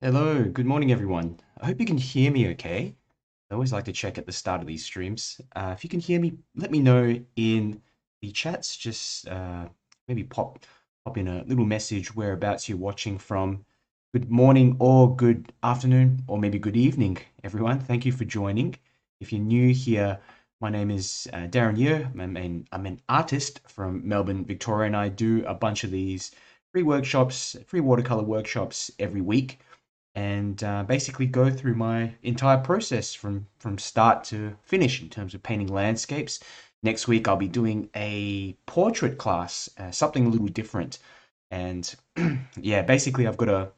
Hello, good morning, everyone. I hope you can hear me okay. I always like to check at the start of these streams. If you can hear me, let me know in the chats. Just maybe pop in a little message whereabouts you're watching from. Good morning or good afternoon or maybe good evening, everyone. Thank you for joining. If you're new here, my name is Darren 𝗪𝗓𝗓𝗓. I'm an artist from Melbourne, Victoria, and I do a bunch of these free workshops, free watercolor workshops every week and basically go through my entire process from start to finish in terms of painting landscapes. Next week I'll be doing a portrait class, something a little different. And yeah, basically I've got a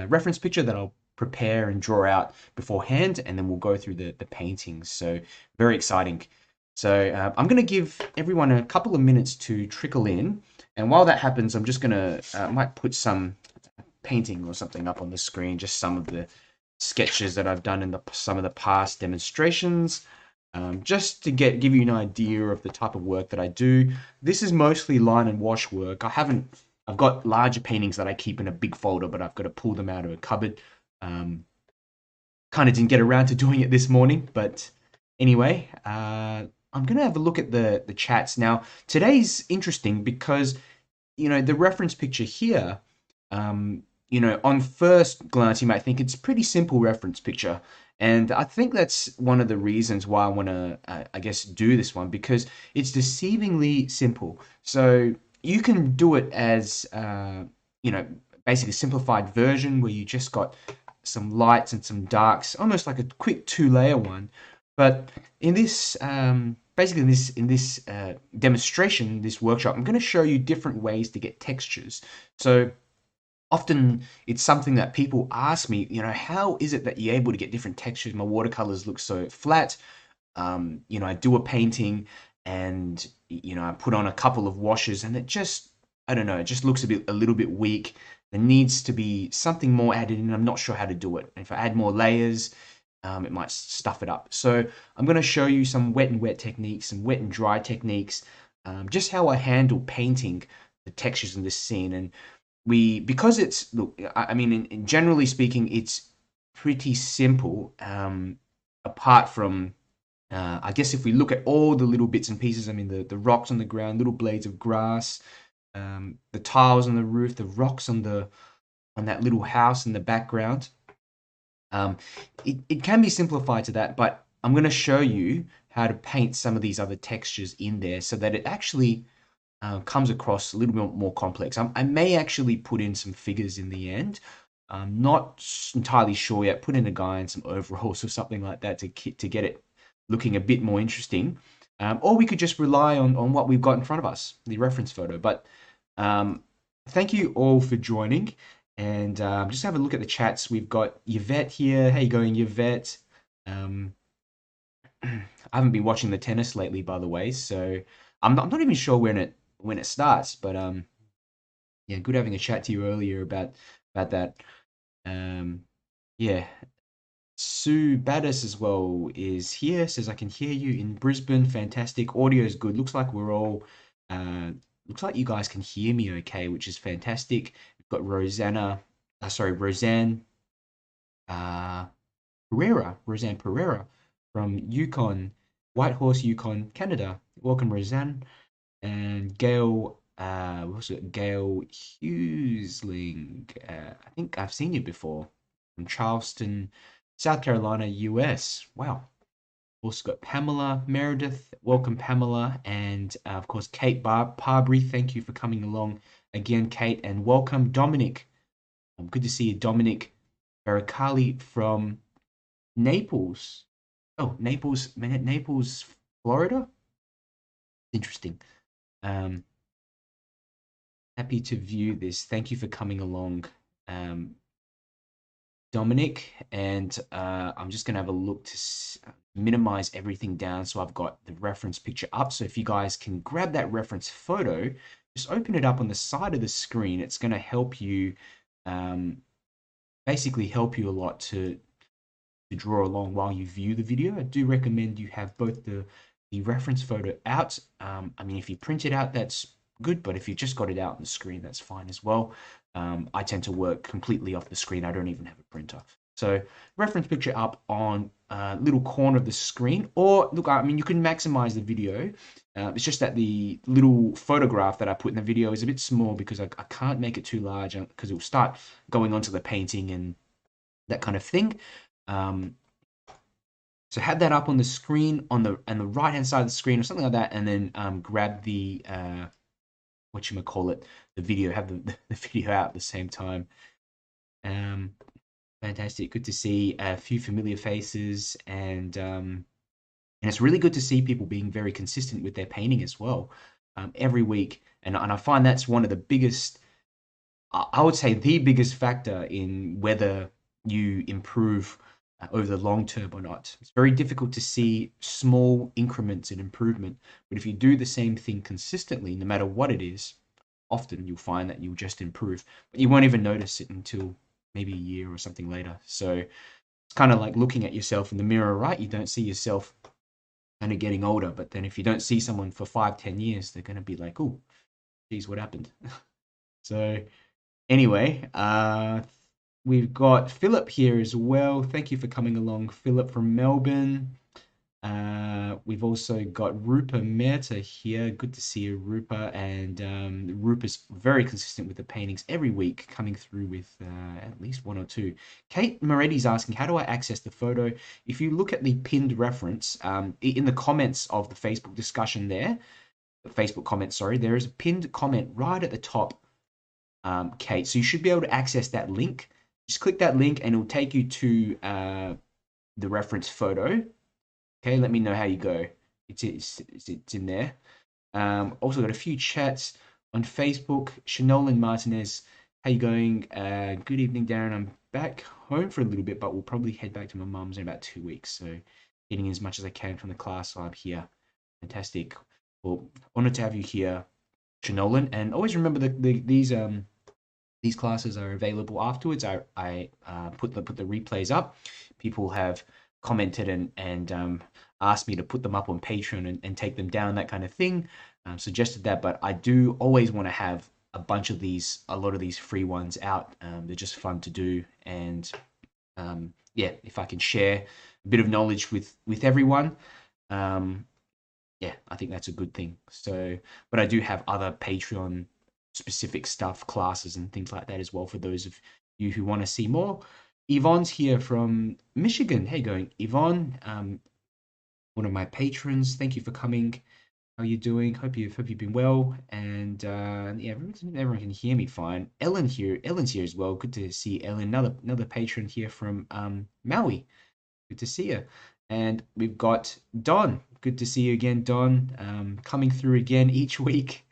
reference picture that I'll prepare and draw out beforehand, and then we'll go through the paintings. So very exciting. So I'm going to give everyone a couple of minutes to trickle in, and while that happens, I'm just going to might put some painting or something up on the screen, just some of the sketches that I've done in some of the past demonstrations, just to give you an idea of the type of work that I do. This is mostly line and wash work. I've got larger paintings that I keep in a big folder, but I've got to pull them out of a cupboard. Kind of didn't get around to doing it this morning, but anyway, I'm gonna have a look at the chats now. Today's interesting because the reference picture here. On first glance, you might think it's a pretty simple reference picture. And I think that's one of the reasons why I want to, I guess, do this one, because it's deceivingly simple. So you can do it as, basically a simplified version where you just got some lights and some darks, almost like a quick two-layer one. But in this, basically in this demonstration, this workshop, I'm going to show you different ways to get textures. So often it's something that people ask me, how is it that you're able to get different textures? My watercolors look so flat. I do a painting and, I put on a couple of washes and I don't know, it just looks a little bit weak. There needs to be something more added in. I'm not sure how to do it. If I add more layers, it might stuff it up. So I'm going to show you some wet and wet techniques, some wet and dry techniques, just how I handle painting the textures in this scene. And because it's, look, I mean, generally speaking, it's pretty simple. Apart from, I guess, if we look at all the little bits and pieces, I mean, the rocks on the ground, little blades of grass, the tiles on the roof, the rocks on that little house in the background. It can be simplified to that, but I'm going to show you how to paint some of these other textures in there so that it actually comes across a little bit more complex. I may actually put in some figures in the end. I'm not entirely sure yet. Put in a guy in some overalls or something like that to get it looking a bit more interesting. Or we could just rely on what we've got in front of us, the reference photo. But thank you all for joining. And just have a look at the chats. We've got Yvette here. How you going, Yvette? I haven't been watching the tennis lately, by the way, so I'm not even sure when it starts. But yeah, good having a chat to you earlier about that. Yeah, 𝗍𝗪𝗔𝗟 as well is here. Says I can hear you in Brisbane. Fantastic. Audio is good. Looks like we're all. Looks like you guys can hear me okay, which is fantastic. We've got Roseanne Pereira from Yukon, Whitehorse, Yukon, Canada. Welcome, Roseanne. And Gail, what's it? 𝗪𝗙𝗙𝗜𝗓𝗡. I think I've seen you before from Charleston, South Carolina, US. Wow. Also got Pamela Meredith. Welcome, Pamela. And of course, Kate Parbury. Thank you for coming along again, Kate. And welcome, Dominic. Good to see you, Dominic 𝗪𝗙𝗙𝗢𝗡 from Naples. Oh, Naples, Florida. Interesting. Happy to view this. Thank you for coming along, Dominic. And I'm just going to have a look to minimize everything down so I've got the reference picture up. So if you guys can grab that reference photo, just open it up on the side of the screen. It's going to help you, basically help you a lot to draw along while you view the video. I do recommend you have both the reference photo out. I mean, if you print it out, that's good, but if you just got it out on the screen, that's fine as well. I tend to work completely off the screen. I don't even have a printer. So reference picture up on a little corner of the screen, or look, I mean, you can maximize the video. It's just that the little photograph that I put in the video is a bit small because I can't make it too large because it will start going onto the painting and that kind of thing. So have that up on the screen on the right hand side of the screen or something like that, and then grab the the video, have the video out at the same time. Fantastic, good to see a few familiar faces, and it's really good to see people being very consistent with their painting as well, every week. And I find that's one of the biggest, I would say the biggest factor in whether you improve over the long term or not. It's very difficult to see small increments in improvement, but if you do the same thing consistently, no matter what it is, often you'll find that you'll just improve, but you won't even notice it until maybe a year or something later. So it's kind of like looking at yourself in the mirror, right? You don't see yourself kind of getting older, but then if you don't see someone for 5-10 years, they're going to be like, oh, geez, what happened? So anyway, we've got Philip here as well. Thank you for coming along, Philip from Melbourne. We've also got 𝗪𝗘𝗙𝗦𝗦𝗘𝗦 here. Good to see you, Rupa. And Rupa's very consistent with the paintings every week, coming through with at least one or two. Kate Moretti's asking, how do I access the photo? If you look at the pinned reference, in the comments of the Facebook discussion there, the Facebook comment, sorry, there is a pinned comment right at the top, Kate. So you should be able to access that link. Just click that link and it'll take you to the reference photo. Okay, let me know how you go. It's in there. Also got a few chats on Facebook. 𝗪𝗏𝗏 Martinez, how you going? Good evening, Darren. I'm back home for a little bit, but we'll probably head back to my mum's in about 2 weeks. So getting as much as I can from the class while I'm here. Fantastic. Well, honored to have you here, 𝗪𝗏𝗏. And always remember that these classes are available afterwards. I put the replays up. People have commented and asked me to put them up on Patreon and take them down, that kind of thing. Suggested that, but I do always want to have a lot of these free ones out. They're just fun to do, and yeah, if I can share a bit of knowledge with everyone, yeah, I think that's a good thing. So, but I do have other Patreon specific stuff, classes and things like that as well for those of you who want to see more. Yvonne's here from Michigan. How you going, Yvonne? One of my patrons. Thank you for coming. How are you doing? Hope you've been well. And yeah, everyone can hear me fine. Ellen's here as well. Good to see Ellen. Another patron here from Maui. Good to see you. And we've got Don. Good to see you again, Don. Coming through again each week.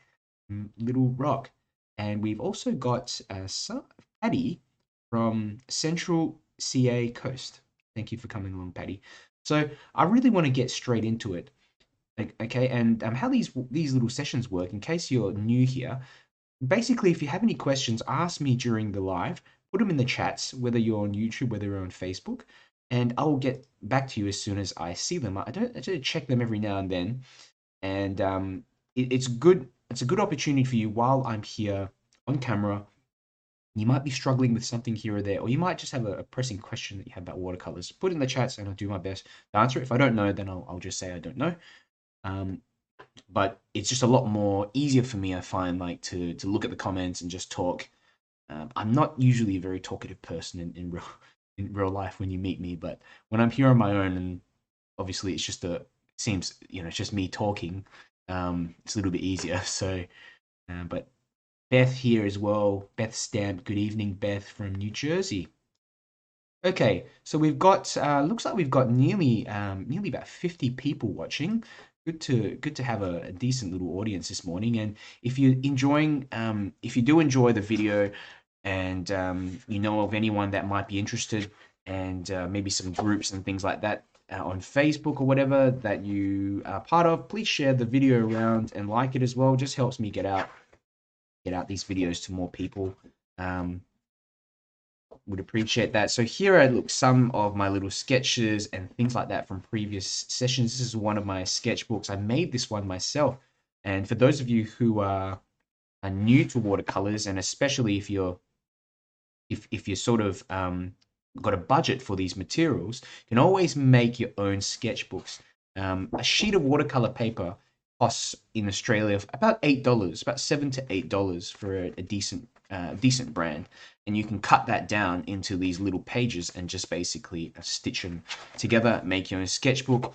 Little Rock. And we've also got Patty from Central CA Coast. Thank you for coming along, Patty. So I really want to get straight into it. Okay, and how these little sessions work, in case you're new here, basically, if you have any questions, ask me during the live, put them in the chats, whether you're on YouTube, whether you're on Facebook, and I will get back to you as soon as I see them. I don't check them every now and then, and it's good. It's a good opportunity for you while I'm here on camera. You might be struggling with something here or there, or you might just have a pressing question that you have about watercolors. Put it in the chats and I'll do my best to answer it. If I don't know, then I'll just say I don't know. But it's just a lot more easier for me, I find, like to look at the comments and just talk. I'm not usually a very talkative person in real life when you meet me, but when I'm here on my own, and obviously it's just it's just me talking. It's a little bit easier. So, but Beth here as well. Beth Stamp. Good evening, Beth from New Jersey. Okay, so we've got looks like we've got nearly about 50 people watching. Good to have a decent little audience this morning. And if you're enjoying, if you do enjoy the video, and you know of anyone that might be interested, and maybe some groups and things like that on Facebook or whatever that you are part of, please share the video around and like it as well. Just helps me get out these videos to more people. Would appreciate that. So here are some of my little sketches and things like that from previous sessions. This is one of my sketchbooks. I made this one myself. And for those of you who are new to watercolors, and especially if you're if you're sort of got a budget for these materials, you can always make your own sketchbooks. A sheet of watercolor paper costs in Australia about $8, about $7 to $8 for a decent brand, and you can cut that down into these little pages and just basically stitch them together, make your own sketchbook.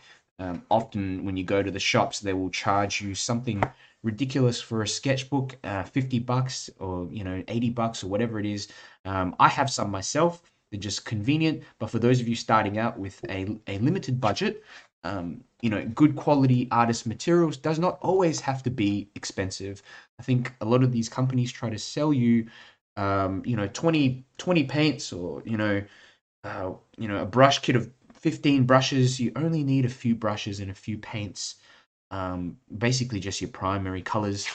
Often when you go to the shops, they will charge you something ridiculous for a sketchbook, $50 or $80 or whatever it is. I have some myself. They're just convenient, but for those of you starting out with a limited budget, good quality artist materials does not always have to be expensive. I think a lot of these companies try to sell you, 20 paints, or a brush kit of 15 brushes. You only need a few brushes and a few paints. Basically just your primary colors,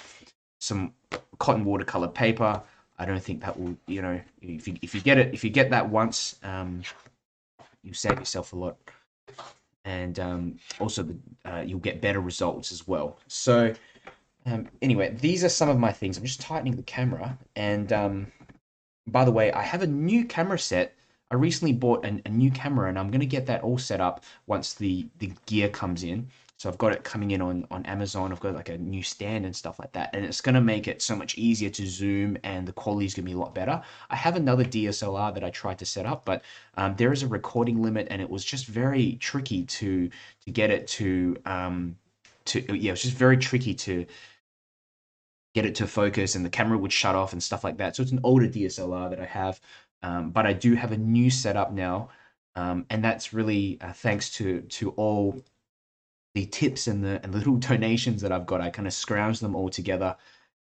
some cotton watercolor paper. I don't think that will, if you get that once, you save yourself a lot, and also you'll get better results as well. So anyway, these are some of my things. I'm just tightening the camera, and by the way, I have a new camera set. I recently bought a new camera, and I'm going to get that all set up once the gear comes in. So I've got it coming in on Amazon. I've got like a new stand and stuff like that. And it's going to make it so much easier to zoom, and the quality is going to be a lot better. I have another DSLR that I tried to set up, but there is a recording limit, and it was just very tricky to get it to it was just very tricky to get it to focus, and the camera would shut off and stuff like that. So it's an older DSLR that I have, but I do have a new setup now, and that's really thanks to all the tips and the little donations that I've got. I kind of scrounge them all together,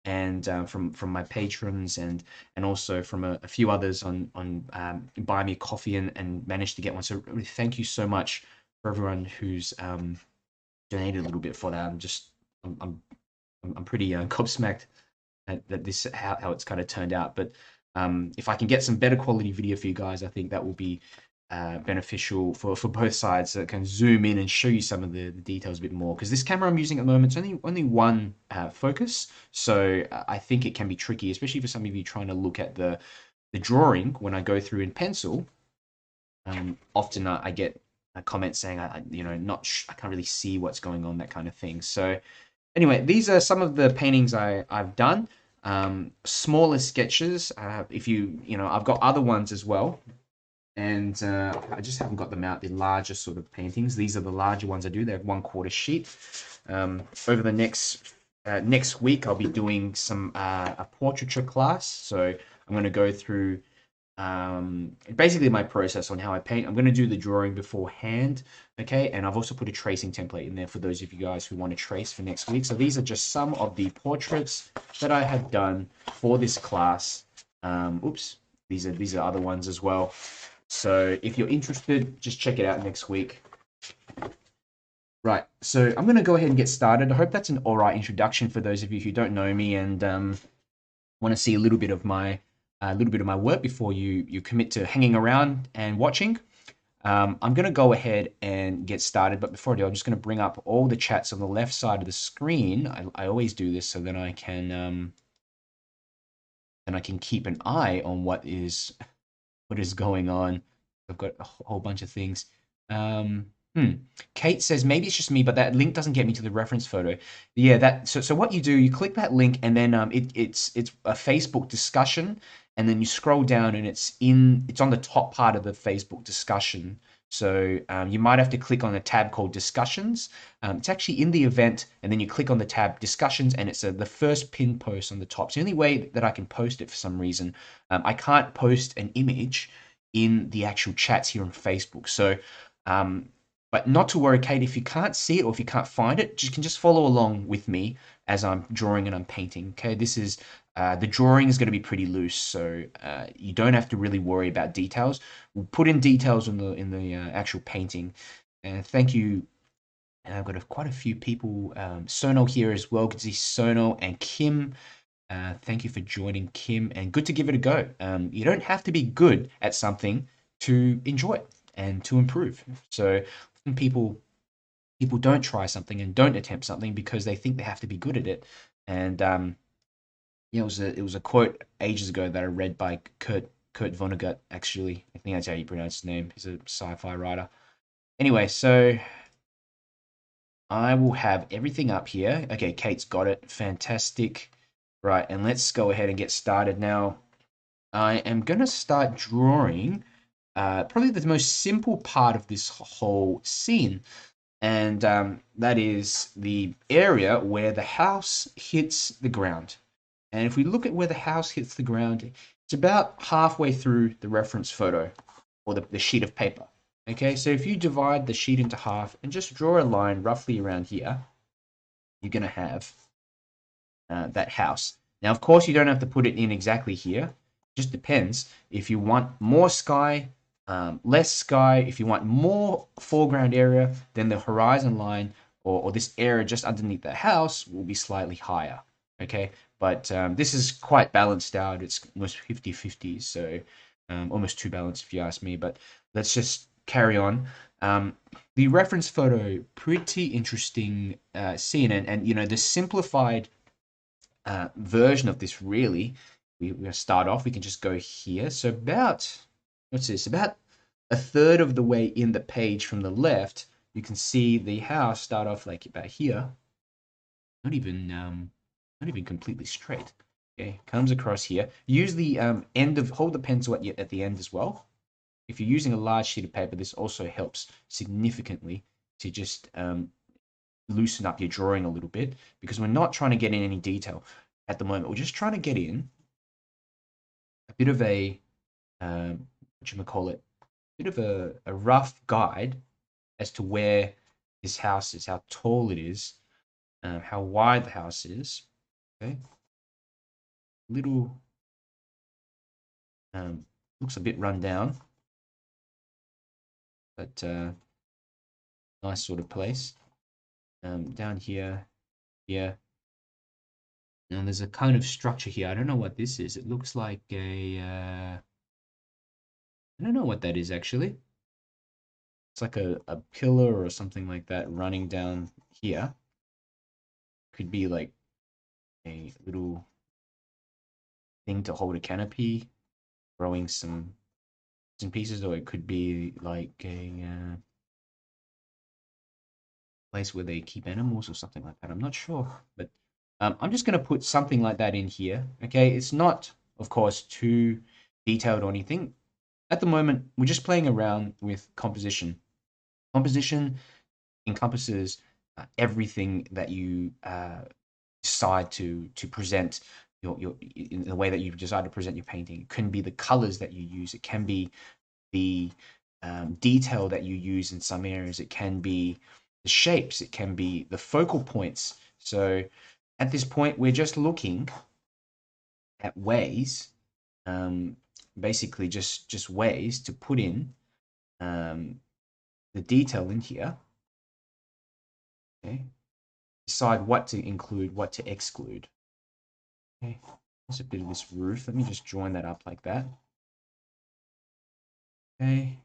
and from my patrons, and also from a few others on Buy Me a Coffee, and managed to get one. So really thank you so much for everyone who's donated a little bit for that. I'm pretty gobsmacked at this how it's kind of turned out. But if I can get some better quality video for you guys, I think that will be beneficial for both sides, so it can zoom in and show you some of the details a bit more. Because this camera I'm using at the moment, it's only one focus, so I think it can be tricky, especially for some of you trying to look at the drawing when I go through in pencil. Often I get a comment saying I can't really see what's going on, that kind of thing. So anyway, these are some of the paintings I've done. Smaller sketches. I've got other ones as well. And I just haven't got them out, the larger sort of paintings. These are the larger ones I do. They have 1/4 sheet. Over the next week, I'll be doing a portraiture class. So I'm going to go through basically my process on how I paint. I'm going to do the drawing beforehand, okay? And I've also put a tracing template in there for those of you guys who want to trace for next week. So these are just some of the portraits that I have done for this class. These are other ones as well. So if you're interested, just check it out next week. Right, so I'm going to go ahead and get started. I hope that's an all right introduction for those of you who don't know me and want to see a little bit of my work before you commit to hanging around and watching. I'm going to go ahead and get started, but before I do, I'm just going to bring up all the chats on the left side of the screen. I always do this so then I can keep an eye on what is going on. I've got a whole bunch of things. Kate says maybe it's just me, but that link doesn't get me to the reference photo. Yeah, so what you do, you click that link, and then it's a Facebook discussion, and then you scroll down, and it's on the top part of the Facebook discussion. So you might have to click on a tab called Discussions. It's actually in the event, and then you click on the tab Discussions, and it's the first pinned post on the top. It's the only way that I can post it for some reason. I can't post an image in the actual chats here on Facebook. So, but not to worry, Kate, if you can't see it or if you can't find it, you can just follow along with me as I'm drawing and I'm painting. Okay, this is the drawing is going to be pretty loose, so you don't have to really worry about details. We'll put in details in the actual painting. And thank you. And I've got quite a few people. Sono here as well. Good to see Sono and Kim. Thank you for joining, Kim. And good to give it a go. You don't have to be good at something to enjoy it and to improve. So people don't try something and don't attempt something because they think they have to be good at it. And it was a quote ages ago that I read by 𝗬𝗙𝗡𝗦𝗦𝗘𝗦, actually. I think that's how you pronounce his name. He's a sci-fi writer. Anyway, so I will have everything up here. Okay, Kate's got it. Fantastic. Right, and let's go ahead and get started now. I am going to start drawing probably the most simple part of this whole scene, and that is the area where the house hits the ground. And if we look at where the house hits the ground, it's about halfway through the reference photo or the sheet of paper. Okay, so if you divide the sheet into half and just draw a line roughly around here, you're going to have that house. Now, of course, you don't have to put it in exactly here. It just depends. If you want more sky, less sky, if you want more foreground area, then the horizon line or this area just underneath the house will be slightly higher. Okay, but this is quite balanced out. It's almost 50-50, so almost too balanced if you ask me. But let's just carry on. The reference photo, pretty interesting scene, and you know, the simplified version of this, really, we're going to start off. We can just go here. So about, what's this? About a third of the way in the page from the left, you can see the house start off like about here. Not even completely straight. Okay, comes across here. Use the end of, hold the pencil at the end as well. If you're using a large sheet of paper, this also helps significantly to just loosen up your drawing a little bit, because we're not trying to get in any detail at the moment. We're just trying to get in a bit of a bit of a rough guide as to where this house is, how tall it is, how wide the house is. Okay, little looks a bit run down, but nice sort of place. Down here, here. Now there's a kind of structure here. I don't know what this is. It looks like a, I don't know what that is actually. It's like a pillar or something like that running down here. Could be like a little thing to hold a canopy, growing some pieces, or it could be like a place where they keep animals or something like that. I'm not sure, but I'm just going to put something like that in here. Okay, it's not, of course, too detailed or anything. At the moment, we're just playing around with composition. Composition encompasses everything that you decide to present your in the way that you decide to present your painting. It can be the colors that you use. It can be the detail that you use in some areas. It can be the shapes. It can be the focal points. So at this point, we're just looking at ways, basically just ways to put in the detail in here. Okay, decide what to include, what to exclude. Okay, there's a bit of this roof. Let me just join that up like that. Okay,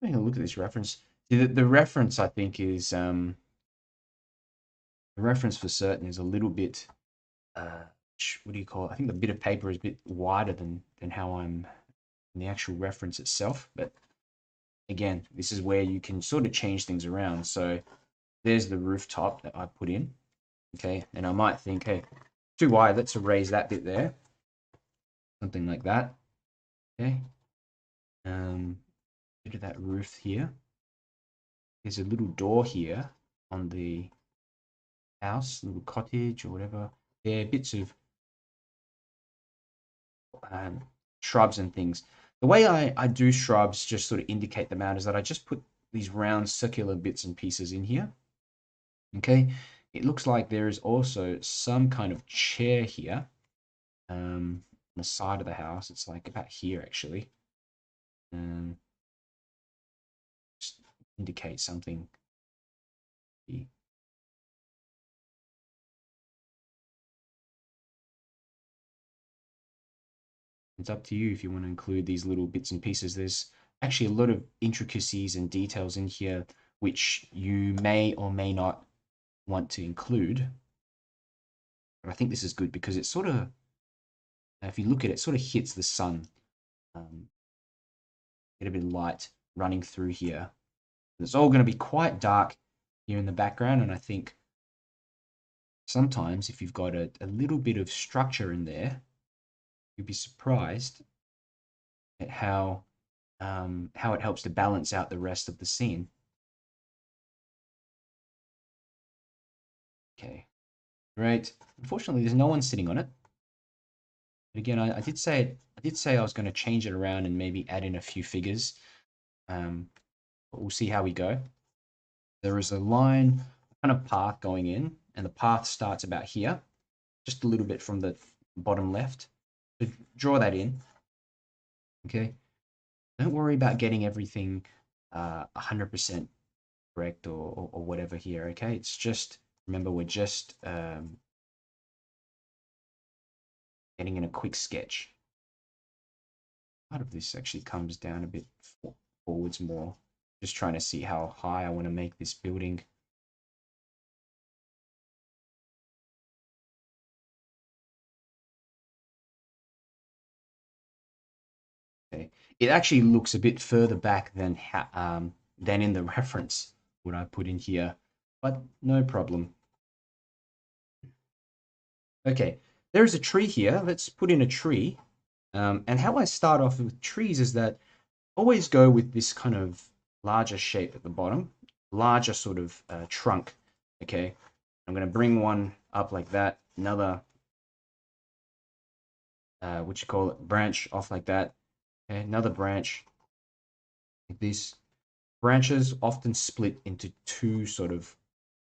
having a look at this reference. The reference, I think, is the reference for certain is a little bit what do you call it? I think the bit of paper is a bit wider than how I'm in the actual reference itself. But again, this is where you can sort of change things around. So there's the rooftop that I put in. Okay, and I might think, hey, too wide, let's erase that bit there. Something like that. Okay. Bit of that roof here. There's a little door here on the house, little cottage or whatever. There are bits of shrubs and things. The way I do shrubs, just sort of indicate them out, is that I just put these round circular bits and pieces in here. Okay, it looks like there is also some kind of chair here on the side of the house. It's like about here actually. Just indicate something. It's up to you if you want to include these little bits and pieces. There's actually a lot of intricacies and details in here which you may or may not want to include. But I think this is good because it sort of if you look at it, it sort of hits the sun. Get a bit of light running through here. It's all going to be quite dark here in the background, and I think sometimes if you've got a little bit of structure in there, you'd be surprised at how it helps to balance out the rest of the scene. Okay, great. Unfortunately, there's no one sitting on it. But again, I did say I was going to change it around and maybe add in a few figures. But we'll see how we go. There is a line, kind of path going in, and the path starts about here, just a little bit from the bottom left. So draw that in. Okay. Don't worry about getting everything 100% correct or whatever here. Okay. It's just, remember, we're just getting in a quick sketch. Part of this actually comes down a bit forwards more. Just trying to see how high I want to make this building. Okay. It actually looks a bit further back than in the reference what I put in here, but no problem. Okay, there is a tree here. Let's put in a tree. And how I start off with trees is that always go with this kind of larger shape at the bottom, larger sort of trunk. Okay, I'm going to bring one up like that, another, branch off like that. Okay, another branch like this. Branches often split into two sort of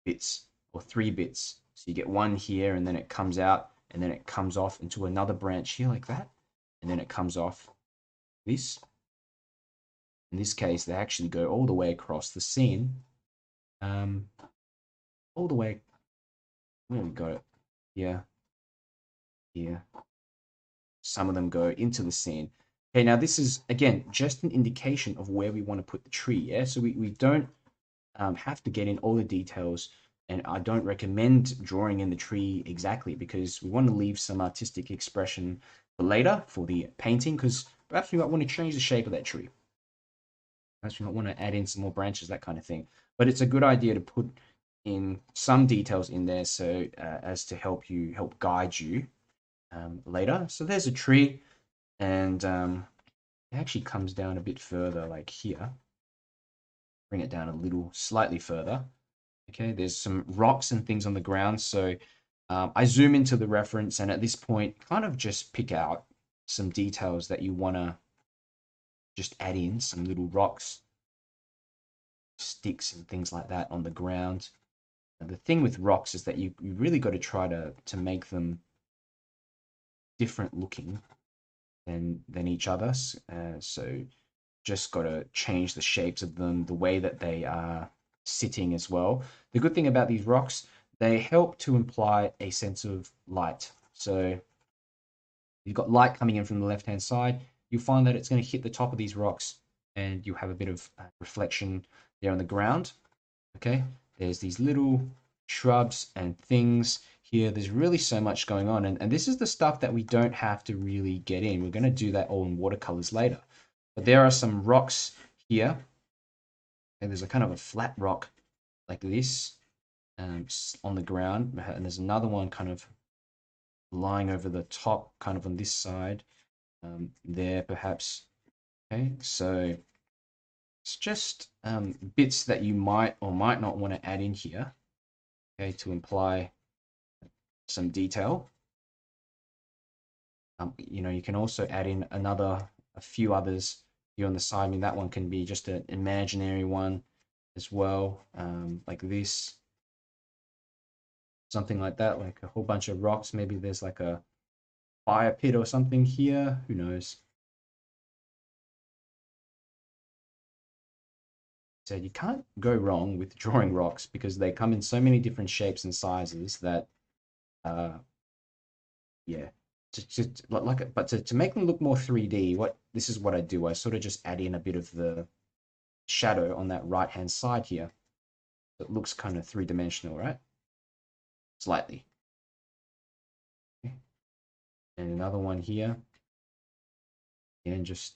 bits or three bits. So you get one here and then it comes out and then it comes off into another branch here like that. And then it comes off this. In this case, they actually go all the way across the scene. All the way, where we got it? Yeah. Here. Some of them go into the scene. Okay, now this is, again, just an indication of where we want to put the tree, yeah? So we don't have to get in all the details, and I don't recommend drawing in the tree exactly because we want to leave some artistic expression for later for the painting, because perhaps we might want to change the shape of that tree. Perhaps we might want to add in some more branches, that kind of thing. But it's a good idea to put in some details in there so as to help guide you later. So there's a tree, and it actually comes down a bit further, like here. Bring it down a little, slightly further. Okay, there's some rocks and things on the ground. So I zoom into the reference, and at this point, kind of just pick out some details that you want to just add in, some little rocks, sticks, and things like that on the ground. And the thing with rocks is that you really got to try to make them different looking than each other. So just got to change the shapes of them, the way that they are sitting as well. The good thing about these rocks, they help to imply a sense of light. So you've got light coming in from the left-hand side. You'll find that it's going to hit the top of these rocks and you have a bit of reflection there on the ground. Okay, there's these little shrubs and things here. There's really so much going on. And this is the stuff that we don't have to really get in. We're going to do that all in watercolors later. But there are some rocks here. And there's a kind of a flat rock like this on the ground. And there's another one kind of lying over the top, kind of on this side there, perhaps. Okay, so it's just bits that you might or might not want to add in here, okay, to imply some detail. You can also add in a few others here on the side. I mean, that one can be just an imaginary one as well, like this. Something like that, like a whole bunch of rocks. Maybe there's like a fire pit or something here. Who knows? So you can't go wrong with drawing rocks because they come in so many different shapes and sizes that, yeah, but to make them look more 3D, this is what I do. I sort of just add in a bit of the shadow on that right-hand side here. It looks kind of three-dimensional, right? Slightly. Okay. And another one here. And just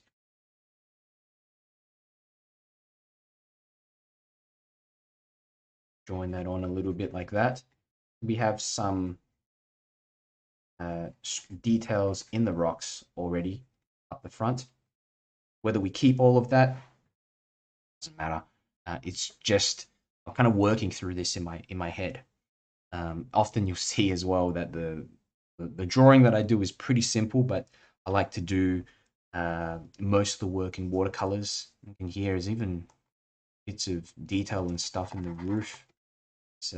join that on a little bit like that. We have some details in the rocks already up the front. Whether we keep all of that doesn't matter. It's just I'm kind of working through this in my head. Often you'll see as well that the drawing that I do is pretty simple, but I like to do most of the work in watercolors. And here is even bits of detail and stuff in the roof. It's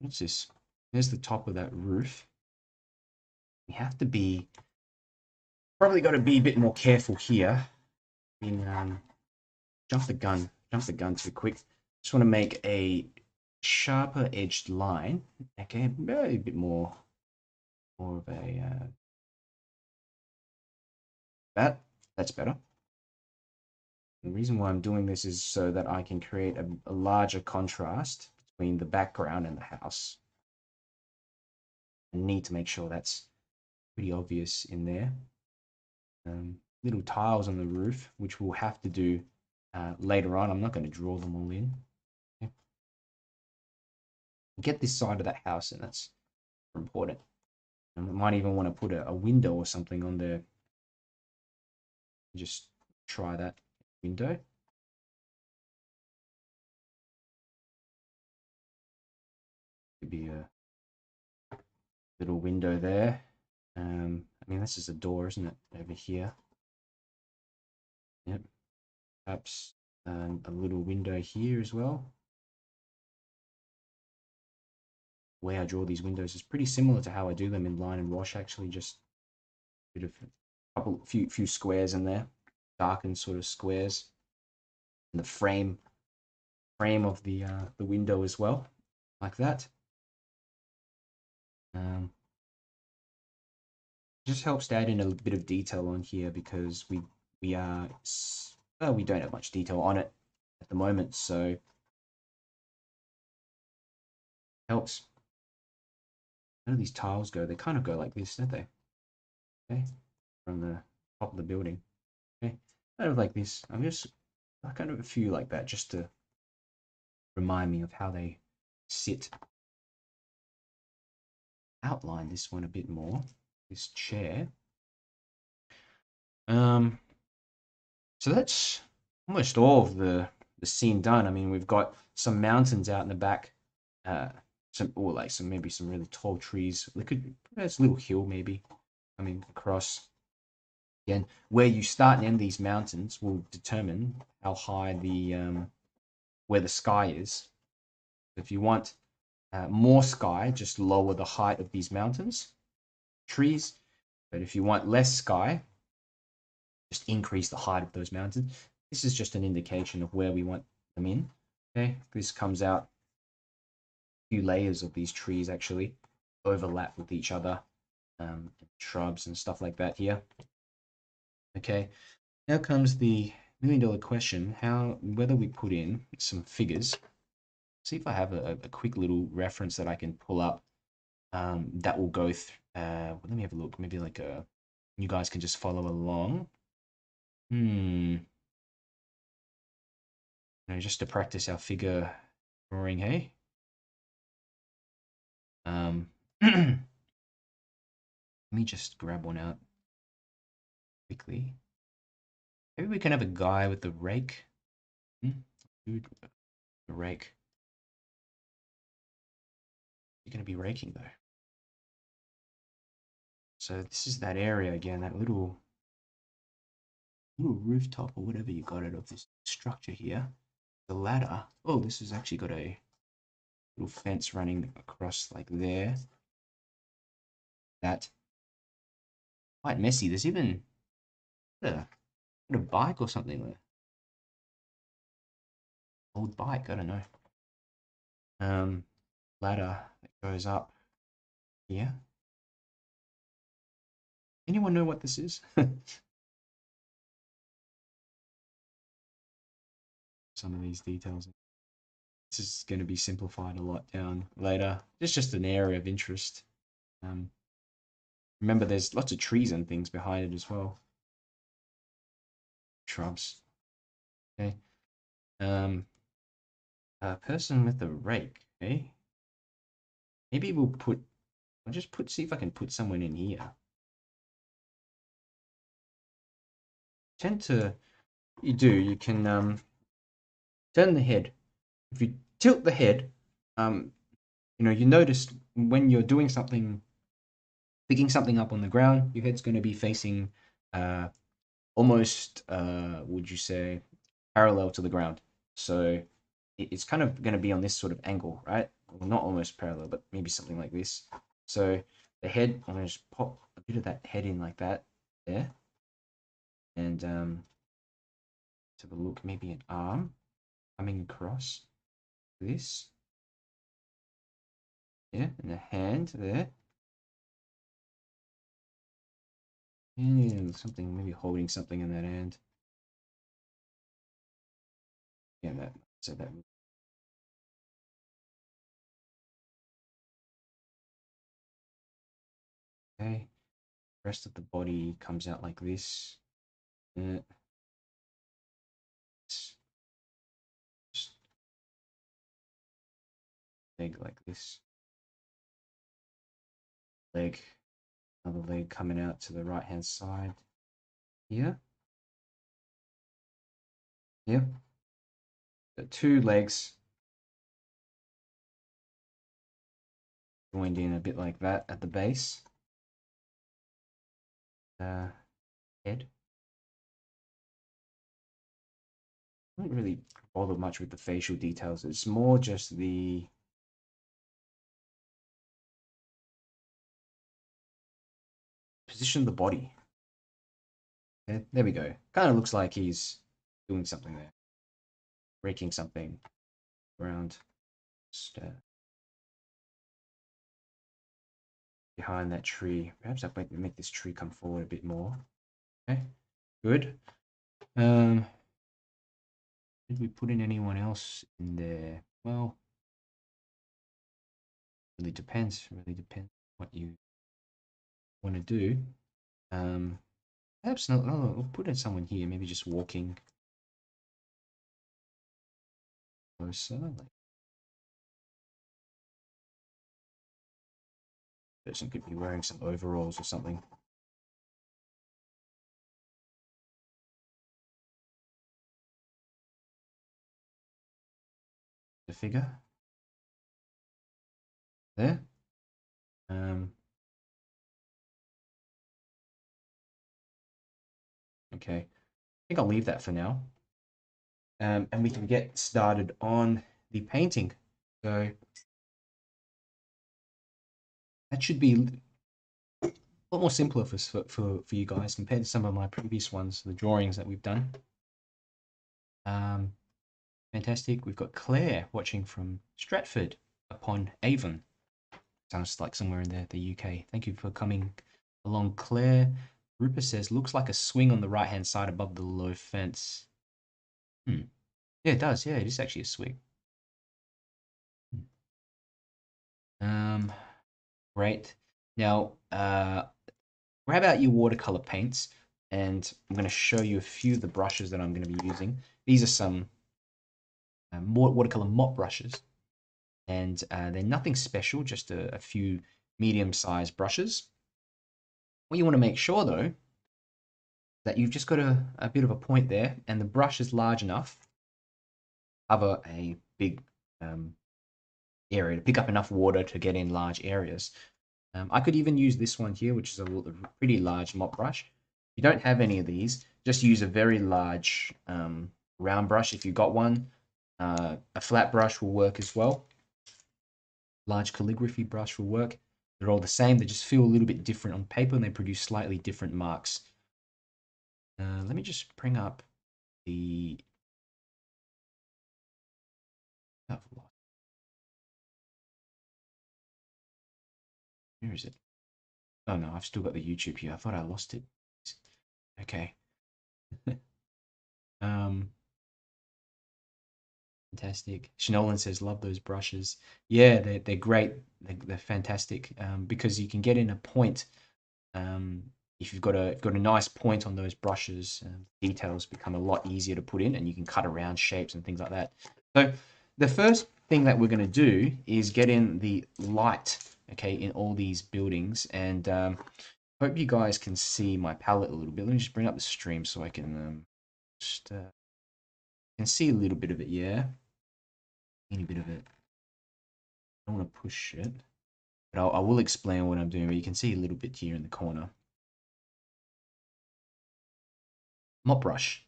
what's this? There's the top of that roof. You have to be probably got to be a bit more careful here. Jump the gun too quick. Just want to make a sharper edged line. Okay, a bit more of a that's better. The reason why I'm doing this is so that I can create a larger contrast between the background and the house. I need to make sure that's pretty obvious in there. Little tiles on the roof, which we'll have to do later on. I'm not going to draw them all in. Okay. Get this side of that house, and that's important. And I might even want to put a window or something on there. Just try that window. Could be a little window there. I mean, this is a door, isn't it? Over here. Yep. Perhaps a little window here as well. The way I draw these windows is pretty similar to how I do them in line and wash, actually. Just a bit of few squares in there, darkened sort of squares. And the frame of the window as well, like that. Just helps to add in a bit of detail on here because we don't have much detail on it at the moment, so helps. How do these tiles go? They kind of go like this, don't they? Okay, from the top of the building. Okay, kind of like this. I kind of a few like that just to remind me of how they sit. Outline this one a bit more. This chair. So that's almost all of the scene done. I mean, we've got some mountains out in the back, maybe some really tall trees. There's a little hill maybe coming across. Again, where you start and end these mountains will determine how high where the sky is. If you want more sky, just lower the height of these mountains, trees. But if you want less sky, just increase the height of those mountains. This is just an indication of where we want them in. Okay, this comes out a few layers of these trees actually overlap with each other, shrubs and stuff like that here. Okay, now comes the $1,000,000 question: whether we put in some figures. See if I have a quick little reference that I can pull up that will go through. Let me have a look. Maybe like you guys can just follow along. Just to practice our figure drawing, hey? Let me just grab one out quickly. Maybe we can have a guy with the rake. Dude, the rake. You're going to be raking though. So this is that area again, that little rooftop or whatever you got it of this structure here. The ladder. Oh, this has actually got a little fence running across like there. That quite messy. There's even a bike or something there. Old bike, I don't know. Ladder that goes up here. Anyone know what this is? Some of these details. This is going to be simplified a lot down later. It's just an area of interest. Remember, there's lots of trees and things behind it as well. Shrubs. Okay. A person with a rake. Okay. Maybe we'll put. I'll just see if I can put someone in here. Tend to. You can turn the head. If you tilt the head, you notice when you're doing something, picking something up on the ground, your head's going to be facing almost, would you say, parallel to the ground. So it's kind of going to be on this sort of angle, right? Well, not almost parallel, but maybe something like this. So the head, I'm going to just pop a bit of that head in like that there. And have a look, maybe an arm coming across this. Yeah, and a hand there. And something, maybe holding something in that hand. Yeah, that. Okay. Rest of the body comes out like this. Yeah. Just leg like this. Leg, another leg coming out to the right hand side. Here. Yeah. Got two legs joined in a bit like that at the base. Head. I don't really bother much with the facial details. It's more just the position of the body. Okay, there we go. Kind of looks like he's doing something there, breaking something around behind that tree. Perhaps I might make this tree come forward a bit more. Okay, good. Did we put in anyone else in there? Well, really depends. Really depends what you want to do. Perhaps not. Oh, we'll put in someone here. Maybe just walking closer. Like person could be wearing some overalls or something. The figure there. Okay. I think I'll leave that for now. And we can get started on the painting. So that should be a lot more simpler for you guys compared to some of my previous ones, the drawings that we've done. Fantastic. We've got Claire watching from Stratford upon Avon. Sounds like somewhere in the UK. Thank you for coming along, Claire. Rupert says, looks like a swing on the right-hand side above the low fence. Yeah, it does. Yeah, it is actually a swing. Great. Now, grab out your watercolor paints, and I'm going to show you a few of the brushes that I'm going to be using. These are some watercolor mop brushes, and they're nothing special, just a few medium-sized brushes. What you want to make sure, though, that you've just got a bit of a point there, and the brush is large enough to cover a big area, to pick up enough water to get in large areas. I could even use this one here, which is a pretty large mop brush. If you don't have any of these, just use a very large round brush if you've got one. A flat brush will work as well. Large calligraphy brush will work. They're all the same. They just feel a little bit different on paper, and they produce slightly different marks. Let me just bring up the... Where is it? Oh no, I've still got the YouTube here. I thought I lost it. Okay. Fantastic. Shanolan says, love those brushes. Yeah, they're great. They're fantastic because you can get in a point If you've got a nice point on those brushes, details become a lot easier to put in, and you can cut around shapes and things like that. So the first thing that we're going to do is get in the light, okay, in all these buildings, and hope you guys can see my palette a little bit. Let me just bring up the stream so I can just can see a little bit of it. Yeah, any bit of it. I don't want to push it, but I will explain what I'm doing. But you can see a little bit here in the corner. Mop brush.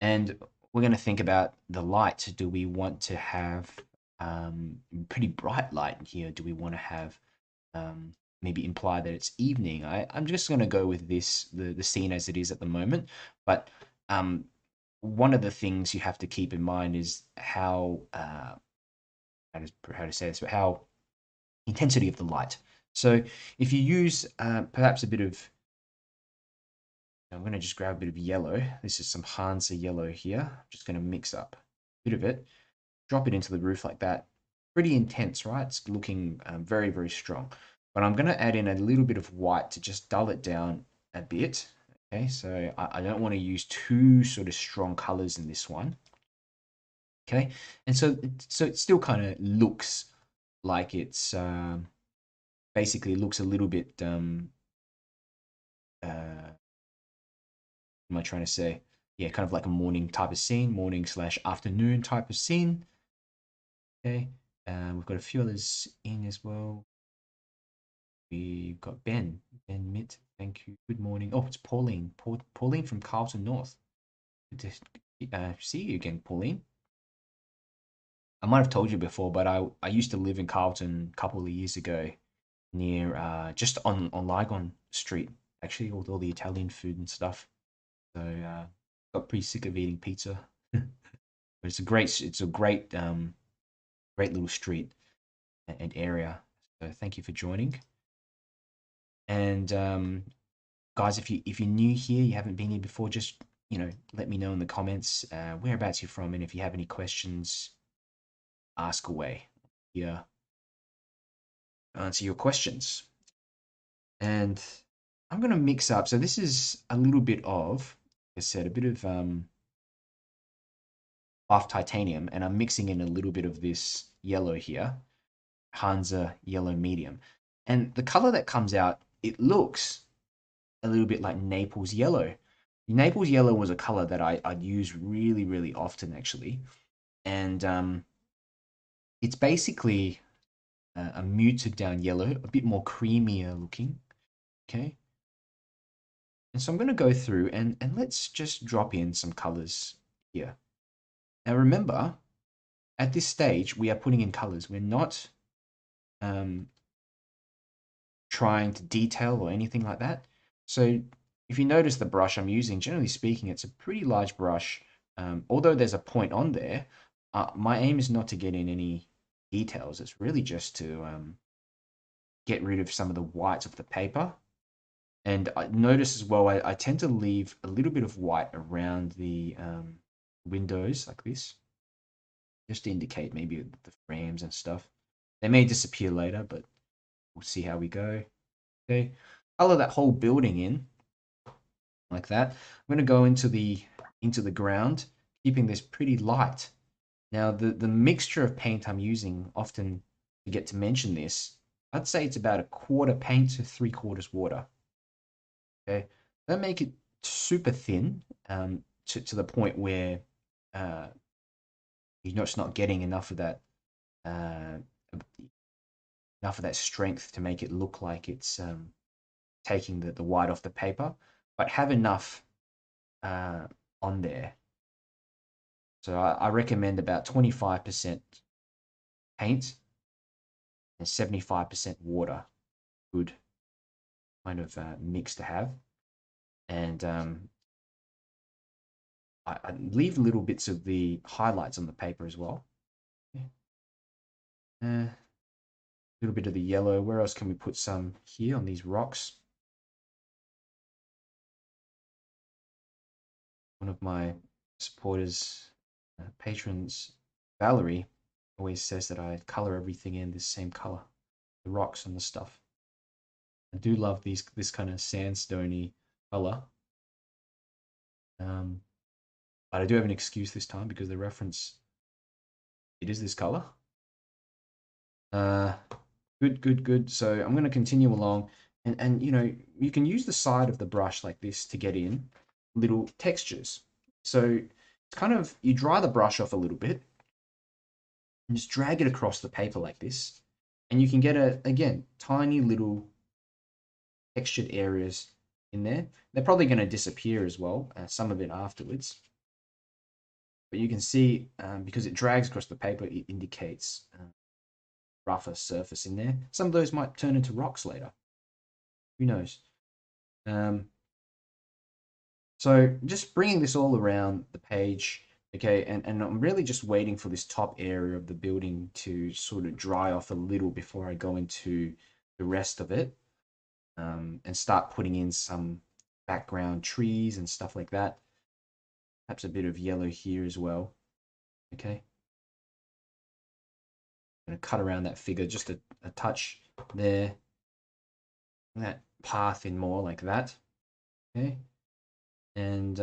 And we're going to think about the light. Do we want to have pretty bright light here? Do we want to have maybe imply that it's evening? I'm just going to go with this, the scene as it is at the moment. But one of the things you have to keep in mind is how to say this, but how intensity of the light. So if you use perhaps a bit of, I'm going to just grab a bit of yellow. This is some 𝗪𝗙𝗧𝗥𝗘𝗦 yellow here. I'm just going to mix up a bit of it, drop it into the roof like that. Pretty intense, right? It's looking very, very strong. But I'm going to add in a little bit of white to just dull it down a bit. Okay, so I don't want to use too sort of strong colors in this one. Okay, and so it still kind of looks like it's basically looks a little bit am I trying to say? Yeah, kind of like a morning type of scene, morning/afternoon type of scene. Okay, we've got a few others in as well. We've got Ben Mitt. Thank you. Good morning. Oh, it's Pauline. Pauline from Carlton North. Good to see you again, Pauline. I might have told you before, but I used to live in Carlton a couple of years ago, near just on Lygon Street, actually, with all the Italian food and stuff. So got pretty sick of eating pizza. But it's a great great little street and area. So thank you for joining. And guys, if you're new here, you haven't been here before, just let me know in the comments whereabouts you're from, and if you have any questions, ask away. Yeah, answer your questions. And I'm gonna mix up. So this is a little bit of, like I said, a bit of buff titanium, and I'm mixing in a little bit of this yellow here, 𝗪𝗙𝗧𝗥𝗘𝗦 yellow medium. And the color that comes out, it looks a little bit like Naples yellow. Naples yellow was a color that I'd use really, really often, actually. And it's basically a muted down yellow, a bit more creamier looking. Okay. And so I'm going to go through and let's just drop in some colors here. Now remember, at this stage, we are putting in colors. We're not trying to detail or anything like that. So if you notice the brush I'm using, generally speaking, it's a pretty large brush. Although there's a point on there, my aim is not to get in any details. It's really just to get rid of some of the whites of the paper. And I notice as well, I tend to leave a little bit of white around the windows like this, just to indicate maybe the frames and stuff. They may disappear later, but we'll see how we go. Okay, color that whole building in like that. I'm going to go into the ground, keeping this pretty light. Now the mixture of paint I'm using, often forget to mention this, I'd say it's about 1/4 paint to 3/4 water. Okay, don't make it super thin to the point where you're just not getting enough of that strength to make it look like it's taking the white off the paper, but have enough on there. So I recommend about 25% paint and 75% water. Good kind of mix to have. And I leave little bits of the highlights on the paper as well. A little bit of the yellow. Where else can we put some here on these rocks? One of my supporters, patrons, Valerie, always says that I color everything in the same color, the rocks and the stuff. I do love this kind of sandstony color. But I do have an excuse this time because the reference, it is this color. Good. So I'm going to continue along, and you know, you can use the side of the brush like this to get in little textures. So it's kind of, you dry the brush off a little bit and just drag it across the paper like this, and you can get again tiny little textured areas in there. They're probably going to disappear as well, some of it afterwards. But you can see, because it drags across the paper, it indicates rougher surface in there. Some of those might turn into rocks later. Who knows? So just bringing this all around the page, okay, and I'm really just waiting for this top area of the building to sort of dry off a little before I go into the rest of it, and start putting in some background trees and stuff like that. Perhaps a bit of yellow here as well, okay. I'm going to cut around that figure just a touch there. That path in more like that, okay. And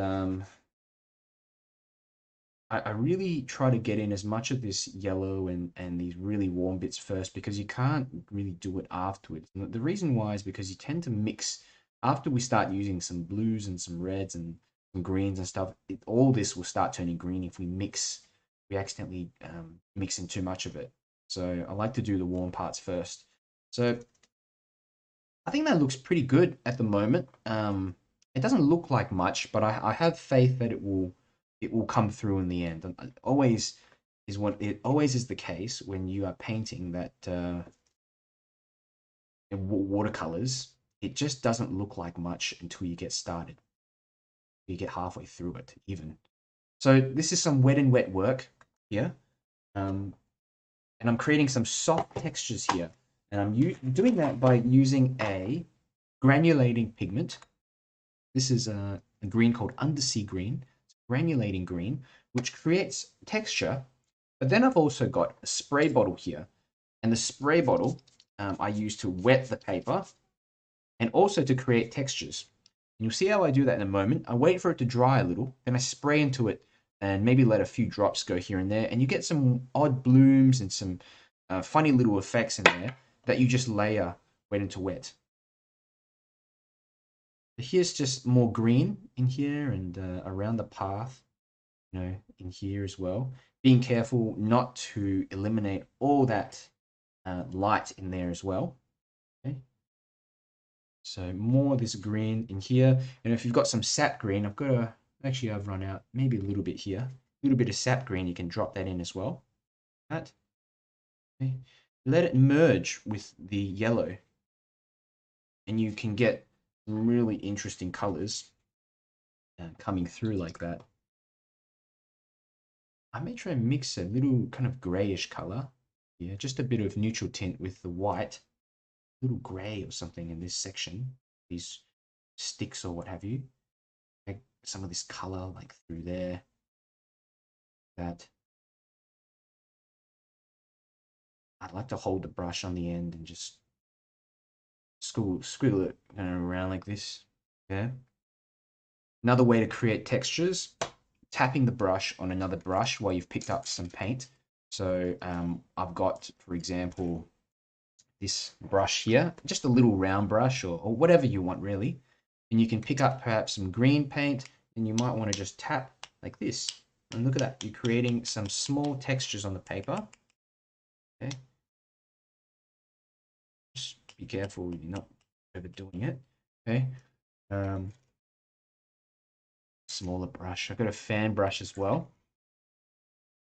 I really try to get in as much of this yellow and these really warm bits first, because you can't really do it afterwards. And the reason why is because you tend to mix, after we start using some blues and some reds and some greens and stuff, all this will start turning green if we accidentally mix in too much of it. So I like to do the warm parts first. So I think that looks pretty good at the moment. It doesn't look like much, but I have faith that it will come through in the end. And it always is the case when you are painting that in watercolors. It just doesn't look like much until you get started. You get halfway through it, even. So this is some wet and wet work here, and I'm creating some soft textures here, and I'm doing that by using a granulating pigment. This is a green called undersea green, granulating green, which creates texture. But then I've also got a spray bottle here, and the spray bottle I use to wet the paper and also to create textures. And you'll see how I do that in a moment. I wait for it to dry a little, then I spray into it and maybe let a few drops go here and there, and you get some odd blooms and some funny little effects in there that you just layer wet into wet. Here's just more green in here and around the path, you know, in here as well. Being careful not to eliminate all that light in there as well. Okay. So more of this green in here. And if you've got some sap green, I've run out, maybe a little bit here. A little bit of sap green, you can drop that in as well. That. Okay. Let it merge with the yellow. And you can get some really interesting colors coming through like that. I may try and mix a little kind of grayish color. Yeah, just a bit of neutral tint with the white. A little gray or something in this section. These sticks or what have you. Like some of this color like through there. That. I'd like to hold the brush on the end and just squiggle it around like this. Yeah. Another way to create textures, tapping the brush on another brush while you've picked up some paint. So I've got, for example, this brush here, just a little round brush or whatever you want really. And you can pick up perhaps some green paint, and you might want to just tap like this. And look at that, you're creating some small textures on the paper. Okay. Just be careful you're not overdoing it. Okay. Smaller brush. I've got a fan brush as well.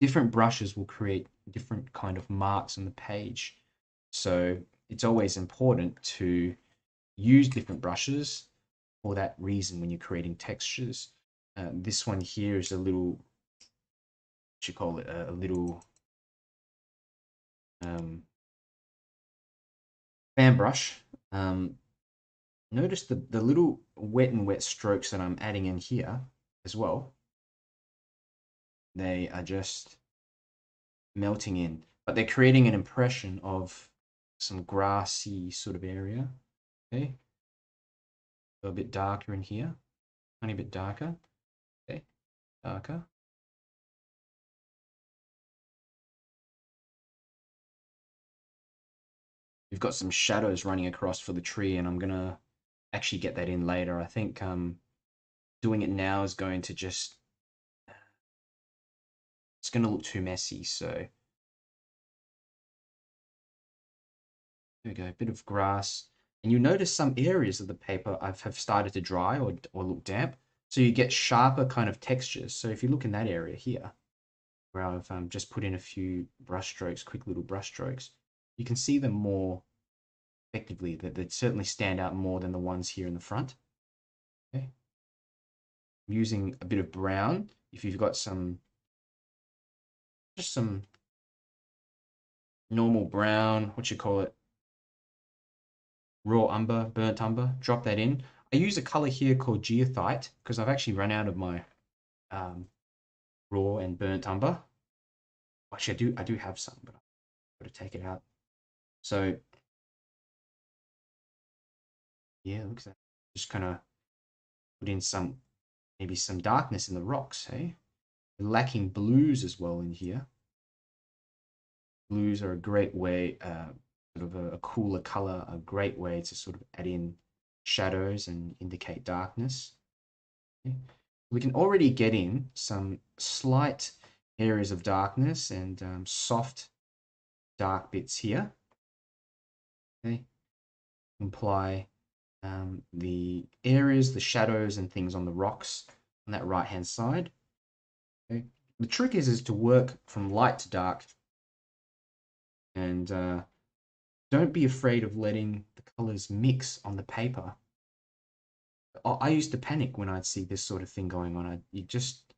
Different brushes will create different kind of marks on the page. So it's always important to use different brushes for that reason when you're creating textures. This one here is a little, what you call it, a little fan brush. Notice the little wet and wet strokes that I'm adding in here as well. They are just melting in, but they're creating an impression of some grassy sort of area. Okay, go a bit darker in here, tiny bit darker. Okay, darker. We've got some shadows running across for the tree, and I'm gonna actually get that in later. I think doing it now is going to just, it's going to look too messy. So there we go, a bit of grass. And you notice some areas of the paper have started to dry or look damp. So you get sharper kind of textures. So if you look in that area here, where I've just put in a few brush strokes, quick little brush strokes, you can see them more effectively. That certainly stand out more than the ones here in the front. Okay. I'm using a bit of brown. If you've got just some normal brown, what you call it, raw umber, burnt umber, drop that in. I use a color here called 𝗪𝗙𝗙𝗜𝗙 because I've actually run out of my raw and burnt umber. Actually, I do have some, but I've got to take it out. So yeah, look at that. Just kind of put in maybe some darkness in the rocks, hey? We're lacking blues as well in here. Blues are a great way, sort of a cooler color, a great way to sort of add in shadows and indicate darkness. Okay. We can already get in some slight areas of darkness and soft dark bits here. Okay. Apply the areas, the shadows and things on the rocks on that right hand side. Okay. The trick is to work from light to dark, and don't be afraid of letting the colors mix on the paper. I used to panic when I'd see this sort of thing going on. You just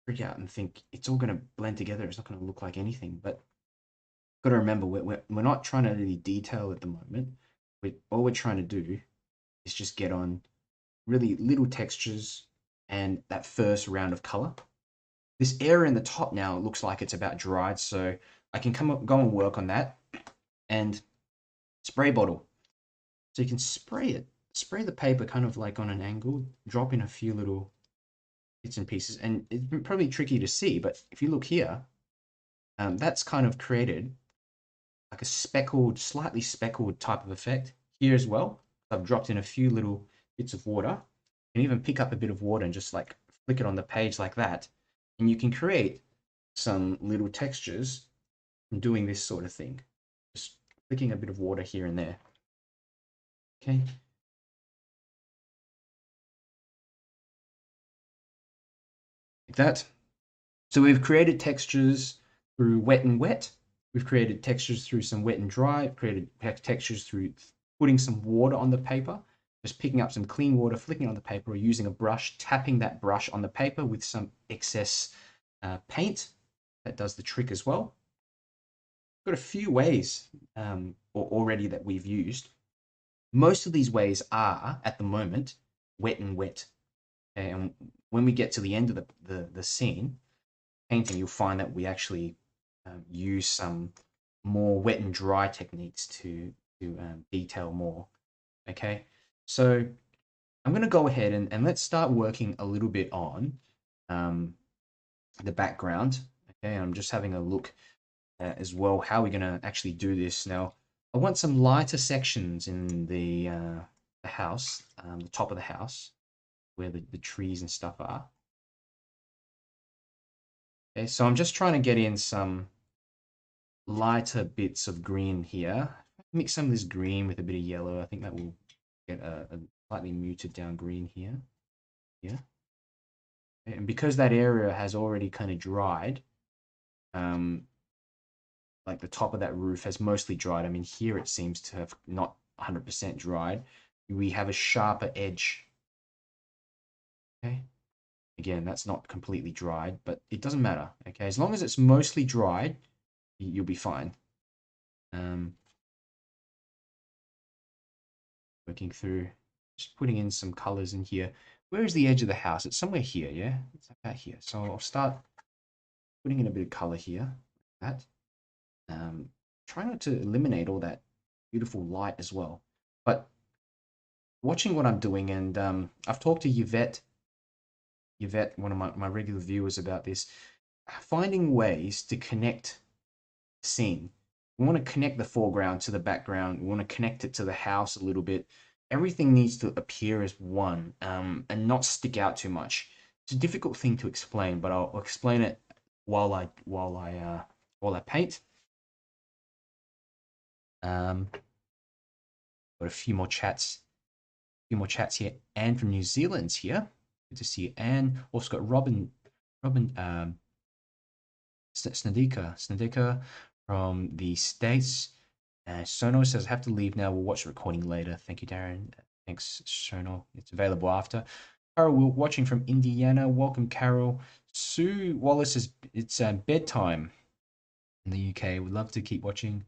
freak out and think it's all going to blend together. It's not going to look like anything. But got to remember, we're not trying to really detail at the moment. All we're trying to do is just get on really little textures and that first round of color. This area in the top now looks like it's about dried, so I can go and work on that. And spray bottle. So you can spray the paper kind of like on an angle, drop in a few little bits and pieces. And it's probably tricky to see, but if you look here, that's kind of created like a speckled, slightly speckled type of effect here as well. I've dropped in a few little bits of water. You can even pick up a bit of water and just like flick it on the page like that. And you can create some little textures from doing this sort of thing. Just flicking a bit of water here and there. Okay. Like that. So we've created textures through wet and wet. We've created textures through some wet and dry. We've created textures through putting some water on the paper, just picking up some clean water, flicking it on the paper, or using a brush, tapping that brush on the paper with some excess paint. That does the trick as well. Got a few ways already that we've used. Most of these ways are, at the moment, wet and wet. Okay, and when we get to the end of the scene, painting, you'll find that we actually use some more wet and dry techniques to detail more. Okay, so I'm going to go ahead and let's start working a little bit on the background. Okay, I'm just having a look as well how we're going to actually do this. Now, I want some lighter sections in the house, the top of the house, where the trees and stuff are. Okay, so I'm just trying to get in some lighter bits of green here. Mix some of this green with a bit of yellow. I think that will get a slightly muted down green here. Yeah. And because that area has already kind of dried, like the top of that roof has mostly dried. I mean, here it seems to have not 100% dried. We have a sharper edge. Okay. Again, that's not completely dried, but it doesn't matter. Okay, as long as it's mostly dried, you'll be fine. Working through, just putting in some colors in here. Where is the edge of the house? It's somewhere here, yeah? It's about here. So I'll start putting in a bit of color here, like that. Try not to eliminate all that beautiful light as well. But watching what I'm doing, and I've talked to Yvette, one of my regular viewers, about this, finding ways to connect the scene. We want to connect the foreground to the background. We want to connect it to the house a little bit. Everything needs to appear as one, and not stick out too much. It's a difficult thing to explain, but I'll explain it while I paint. Got a few more chats. Here. Anne from New Zealand's here. Good to see you, Anne. Also got Robin Snedeka from the States. Sono says, I have to leave now. We'll watch the recording later. Thank you, Darren. Thanks, Sono. It's available after. Carol, we're watching from Indiana. Welcome, Carol. Sue Wallace says, it's bedtime in the UK. We'd love to keep watching.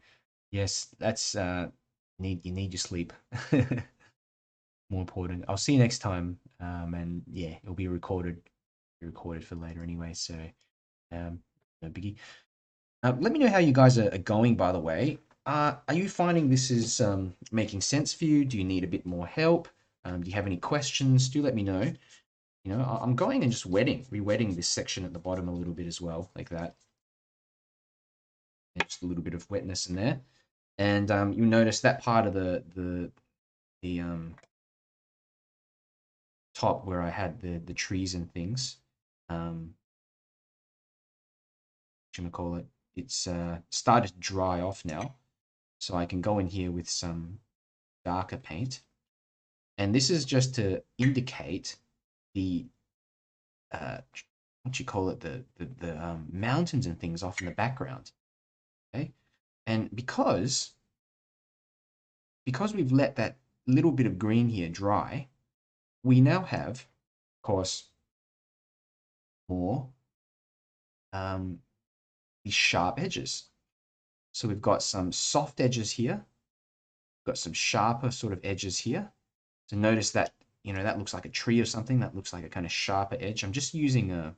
Yes, that's you need your sleep. More important. I'll see you next time. And yeah, it'll be recorded for later anyway. So no biggie. Let me know how you guys are going, by the way. Are you finding this is making sense for you? Do you need a bit more help? Do you have any questions? Do let me know. You know, I'm going and just re-wetting this section at the bottom a little bit as well, like that. And just a little bit of wetness in there. And you'll notice that part of the top where I had the trees and things. Whatchamacallit, it's started to dry off now. So I can go in here with some darker paint. And this is just to indicate the the mountains and things off in the background. Okay, and because we've let that little bit of green here dry, we now have, of course, more these sharp edges. So we've got some soft edges here, got some sharper sort of edges here. So notice that, you know, that looks like a tree or something. That looks like a kind of sharper edge. I'm just using a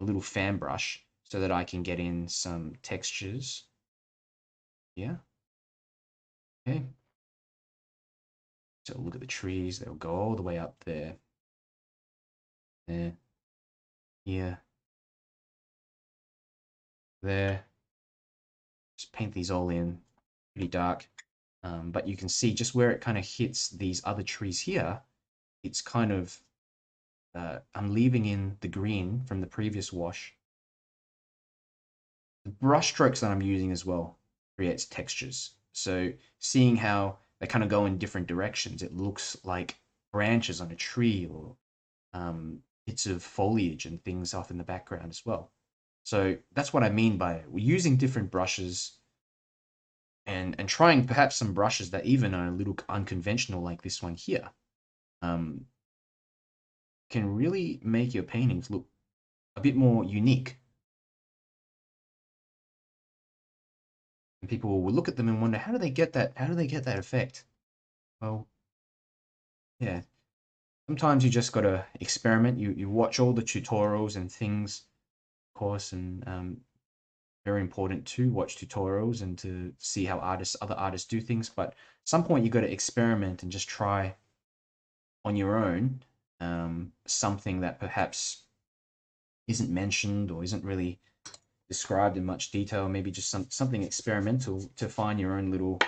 little fan brush so that I can get in some textures. Yeah. Okay. So look at the trees. They'll go all the way up there. There. Here. There. Just paint these all in pretty dark. But you can see just where it kind of hits these other trees here, it's kind of, I'm leaving in the green from the previous wash. The brush strokes that I'm using as well creates textures. So seeing how they kind of go in different directions, it looks like branches on a tree, or bits of foliage and things off in the background as well. So that's what I mean by we're using different brushes, and trying perhaps some brushes that even are a little unconventional, like this one here, can really make your paintings look a bit more unique. And people will look at them and wonder, how do they get that? How do they get that effect? Well, yeah, sometimes you just got to experiment. You watch all the tutorials and things, of course, and very important to watch tutorials and to see how other artists do things. But at some point, you got to experiment and just try on your own something that perhaps isn't mentioned or isn't really described in much detail. Maybe just something experimental to find your own little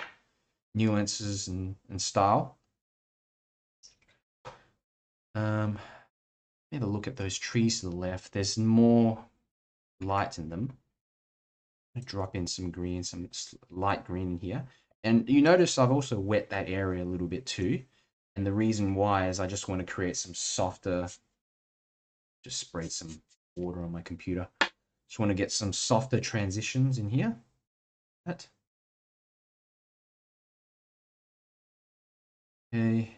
nuances and style. Have a look at those trees to the left. There's more light in them. Drop in some green, some light green in here. And you notice I've also wet that area a little bit too. And the reason why is I just want to create some softer, just sprayed some water on my computer. Just want to get some softer transitions in here. That. Okay.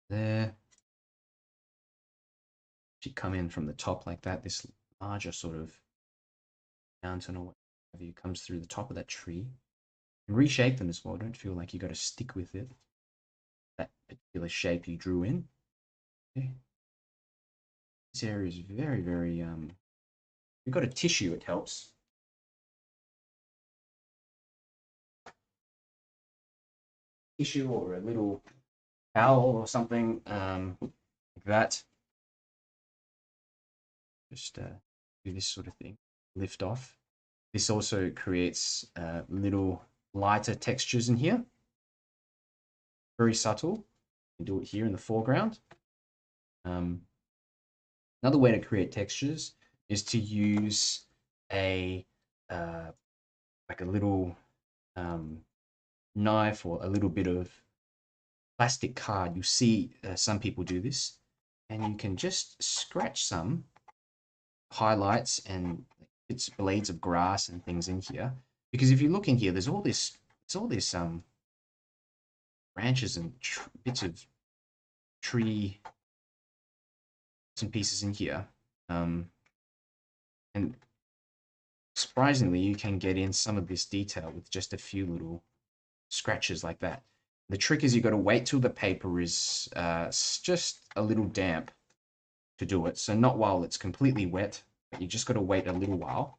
There. Should come in from the top like that. This larger sort of mountain or whatever comes through the top of that tree. And reshape them as well. Don't feel like you got to stick with it. That particular shape you drew in. Okay. This area is very, very, if you've got a tissue, it helps. issue or a little towel or something like that. Just do this sort of thing, lift off. This also creates little lighter textures in here, very subtle. You do it here in the foreground. Another way to create textures is to use a like a little knife or a little bit of plastic card. You see some people do this, and you can just scratch some highlights and bits, blades of grass and things in here. Because if you look in here, there's all this branches and bits of tree, some pieces in here, and surprisingly, you can get in some of this detail with just a few little scratches like that. The trick is you got to wait till the paper is just a little damp to do it. So not while it's completely wet, but you just got to wait a little while.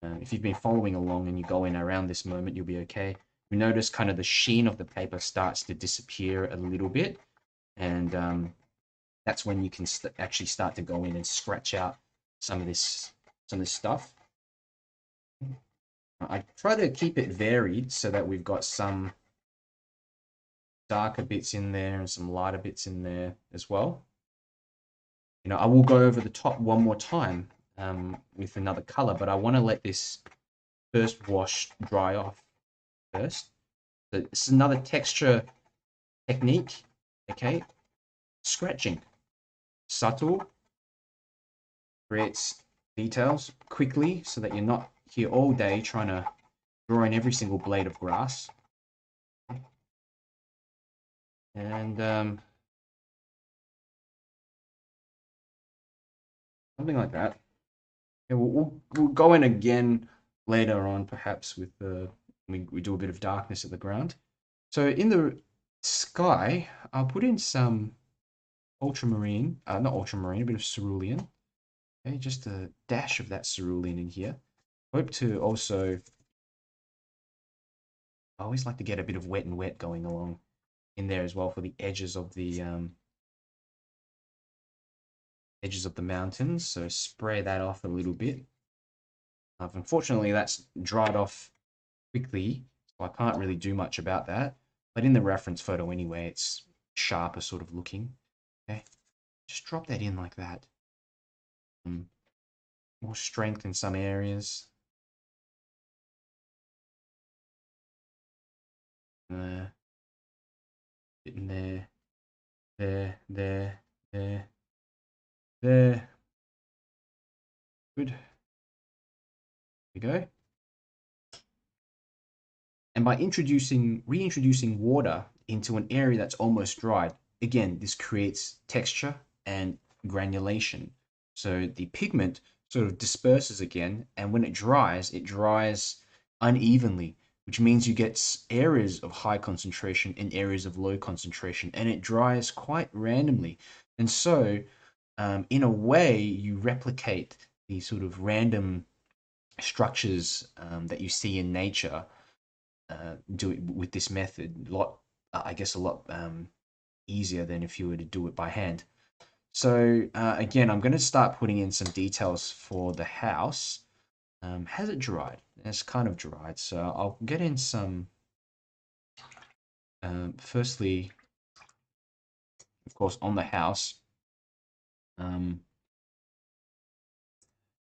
If you've been following along and you go in around this moment, you'll be okay. You notice kind of the sheen of the paper starts to disappear a little bit, and that's when you can actually start to go in and scratch out some of this stuff. I try to keep it varied so that we've got some darker bits in there and some lighter bits in there as well. You know, I will go over the top one more time with another color, but I want to let this first wash dry off first. So this is another texture technique, okay? Scratching. Subtle. Creates details quickly so that you're not here all day trying to draw in every single blade of grass. And something like that. Yeah, we'll go in again later on, perhaps with we do a bit of darkness at the ground. So in the sky, I'll put in some ultramarine, not ultramarine, a bit of cerulean. Okay, just a dash of that cerulean in here. Hope to also, I always like to get a bit of wet and wet going along in there as well for the edges of the mountains. So spray that off a little bit. Unfortunately, that's dried off quickly, so I can't really do much about that. But in the reference photo anyway, it's sharper sort of looking. Okay, just drop that in like that. More strength in some areas. Bit in there, there. Good. There we go. And by reintroducing water into an area that's almost dried, again, this creates texture and granulation. So the pigment sort of disperses again, and when it dries unevenly, which means you get areas of high concentration and areas of low concentration, and it dries quite randomly. And so, in a way, you replicate the sort of random structures that you see in nature. Do it with this method I guess a lot easier than if you were to do it by hand. So again, I'm going to start putting in some details for the house. Has it dried? It's kind of dried, so I'll get in some firstly, of course, on the house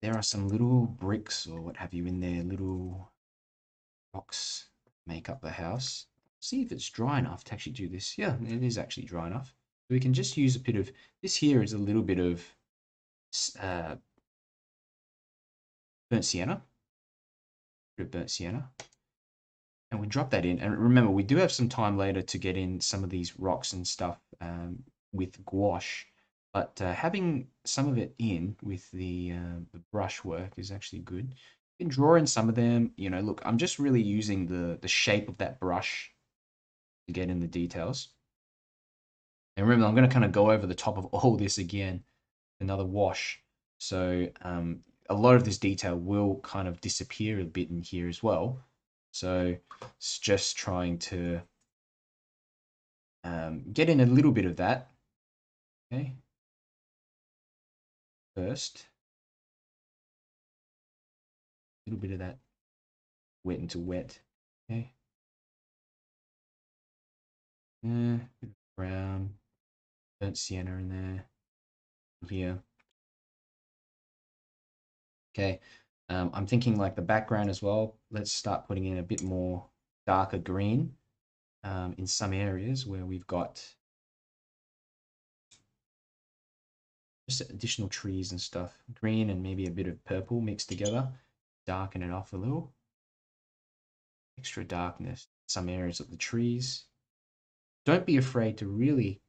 there are some little bricks or what have you in there, little rocks make up the house. See if it's dry enough to actually do this. Yeah, it is actually dry enough. We can just use a bit of, this here is a little bit of burnt sienna. And we drop that in. And remember, we do have some time later to get in some of these rocks and stuff with gouache. But having some of it in with the brush work is actually good. You can draw in some of them. You know, look, I'm just really using the shape of that brush to get in the details. And remember, I'm going to kind of go over the top of all this again, another wash. So a lot of this detail will kind of disappear a bit in here as well. So it's just trying to get in a little bit of that. Okay. First, a little bit of that wet into wet. Okay. Yeah, bit of brown, burnt sienna in there. Here. Okay. I'm thinking like the background as well. Let's start putting in a bit more darker green in some areas where we've got just additional trees and stuff. Green and maybe a bit of purple mixed together. Darken it off a little. Extra darkness in some areas of the trees. Don't be afraid to really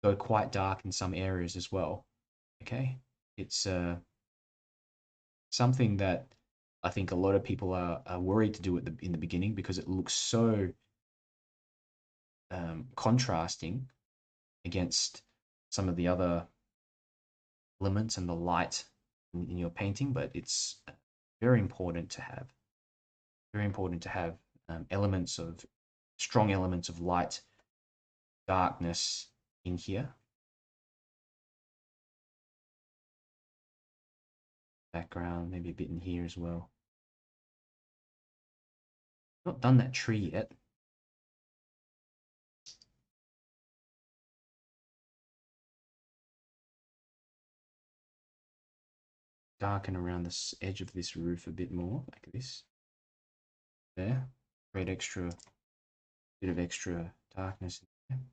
go quite dark in some areas as well. Okay. It's something that I think a lot of people are worried to do in the beginning because it looks so contrasting against some of the other elements and the light in your painting, but it's very important to have elements of strong elements of light, darkness in here. Background, maybe a bit in here as well. Not done that tree yet. Darken around the edge of this roof a bit more, like this. There. Create bit of extra darkness in there.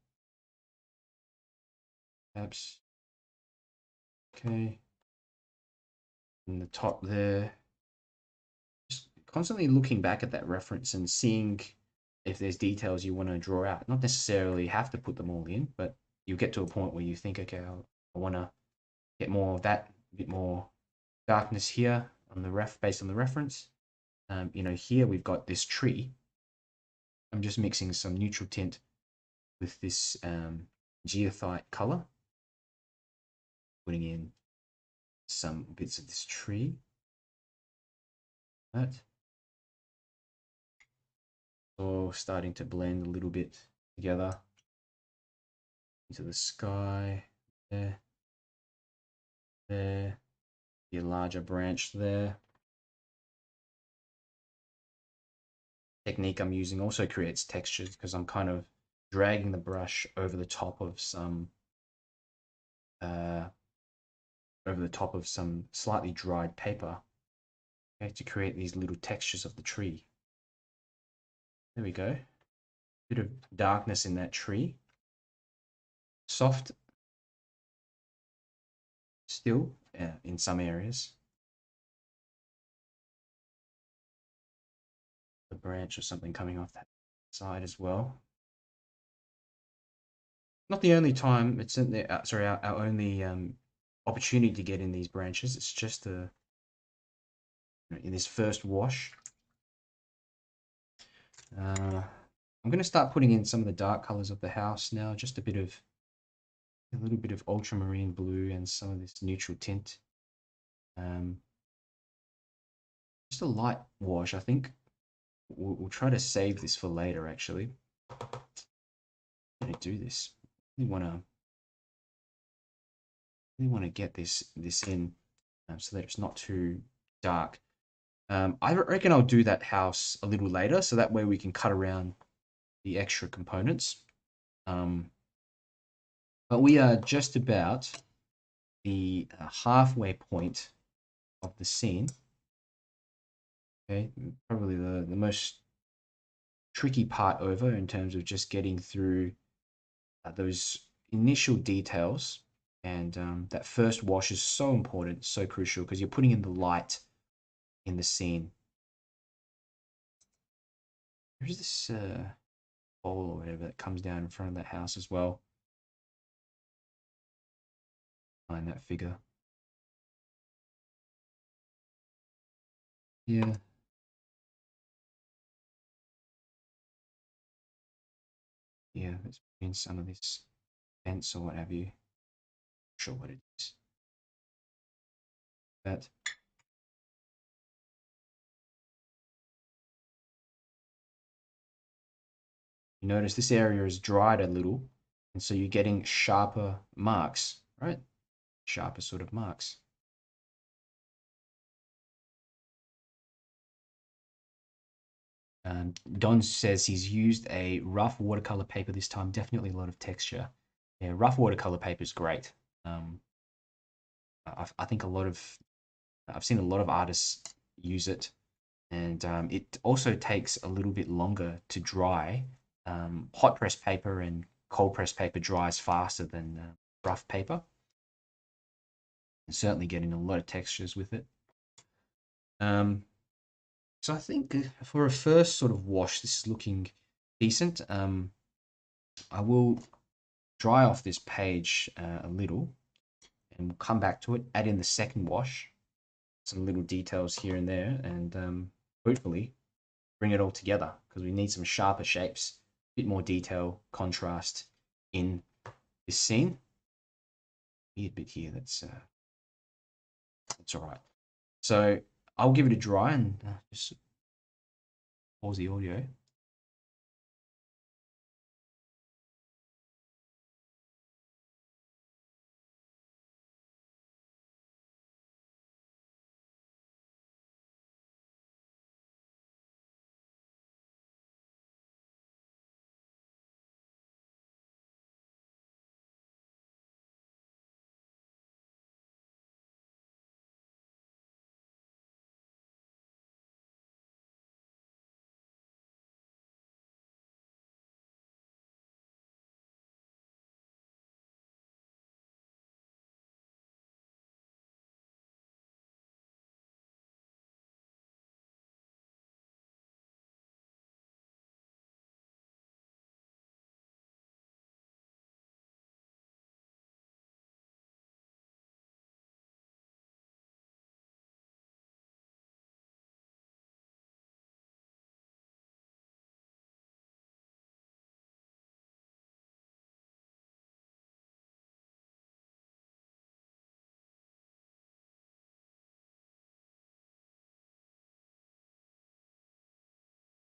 Perhaps. Okay. And the top there. Just constantly looking back at that reference and seeing if there's details you want to draw out. Not necessarily have to put them all in, but you get to a point where you think, okay, I want to get more of that, a bit more darkness here on the based on the reference. Here we've got this tree. I'm just mixing some neutral tint with this 𝗤𝗙𝗙𝗢𝗡 color, putting in some bits of this tree. That all starting to blend a little bit together into the sky. There, be a larger branch there. Technique I'm using also creates textures because I'm kind of dragging the brush over the top of some slightly dried paper, okay, to create these little textures of the tree. There we go. Bit of darkness in that tree. Soft still in some areas. A branch or something coming off that side as well. Not the only time, it's our only opportunity to get in these branches. It's just in this first wash. I'm going to start putting in some of the dark colors of the house now, just a little bit of ultramarine blue and some of this neutral tint. Just a light wash, I think. We'll try to save this for later, actually. I'm going to do this. We want to get this in so that it's not too dark. I reckon I'll do that house a little later, so that way we can cut around the extra components. But we are just about the halfway point of the scene. Okay, probably the most tricky part over in terms of just getting through those initial details. And that first wash is so important, so crucial, because you're putting in the light in the scene. There's this bowl or whatever that comes down in front of that house as well. Find that figure. Yeah. Yeah, let's put in some of this fence or what have you. Not sure what it is. That. You notice this area is dried a little, and so you're getting sharper marks, right? Sharper sort of marks. Don says he's used a rough watercolor paper this time. Definitely a lot of texture. Yeah, rough watercolor paper is great. I think I've seen a lot of artists use it, and it also takes a little bit longer to dry. Hot press paper and cold press paper dries faster than rough paper, and certainly getting a lot of textures with it. So I think for a first sort of wash, this is looking decent. I will dry off this page a little, and we'll come back to it, add in the second wash, some little details here and there, and hopefully bring it all together, because we need some sharper shapes, a bit more detail, contrast in this scene. Weird bit here, that's all right. So I'll give it a dry and just pause the audio.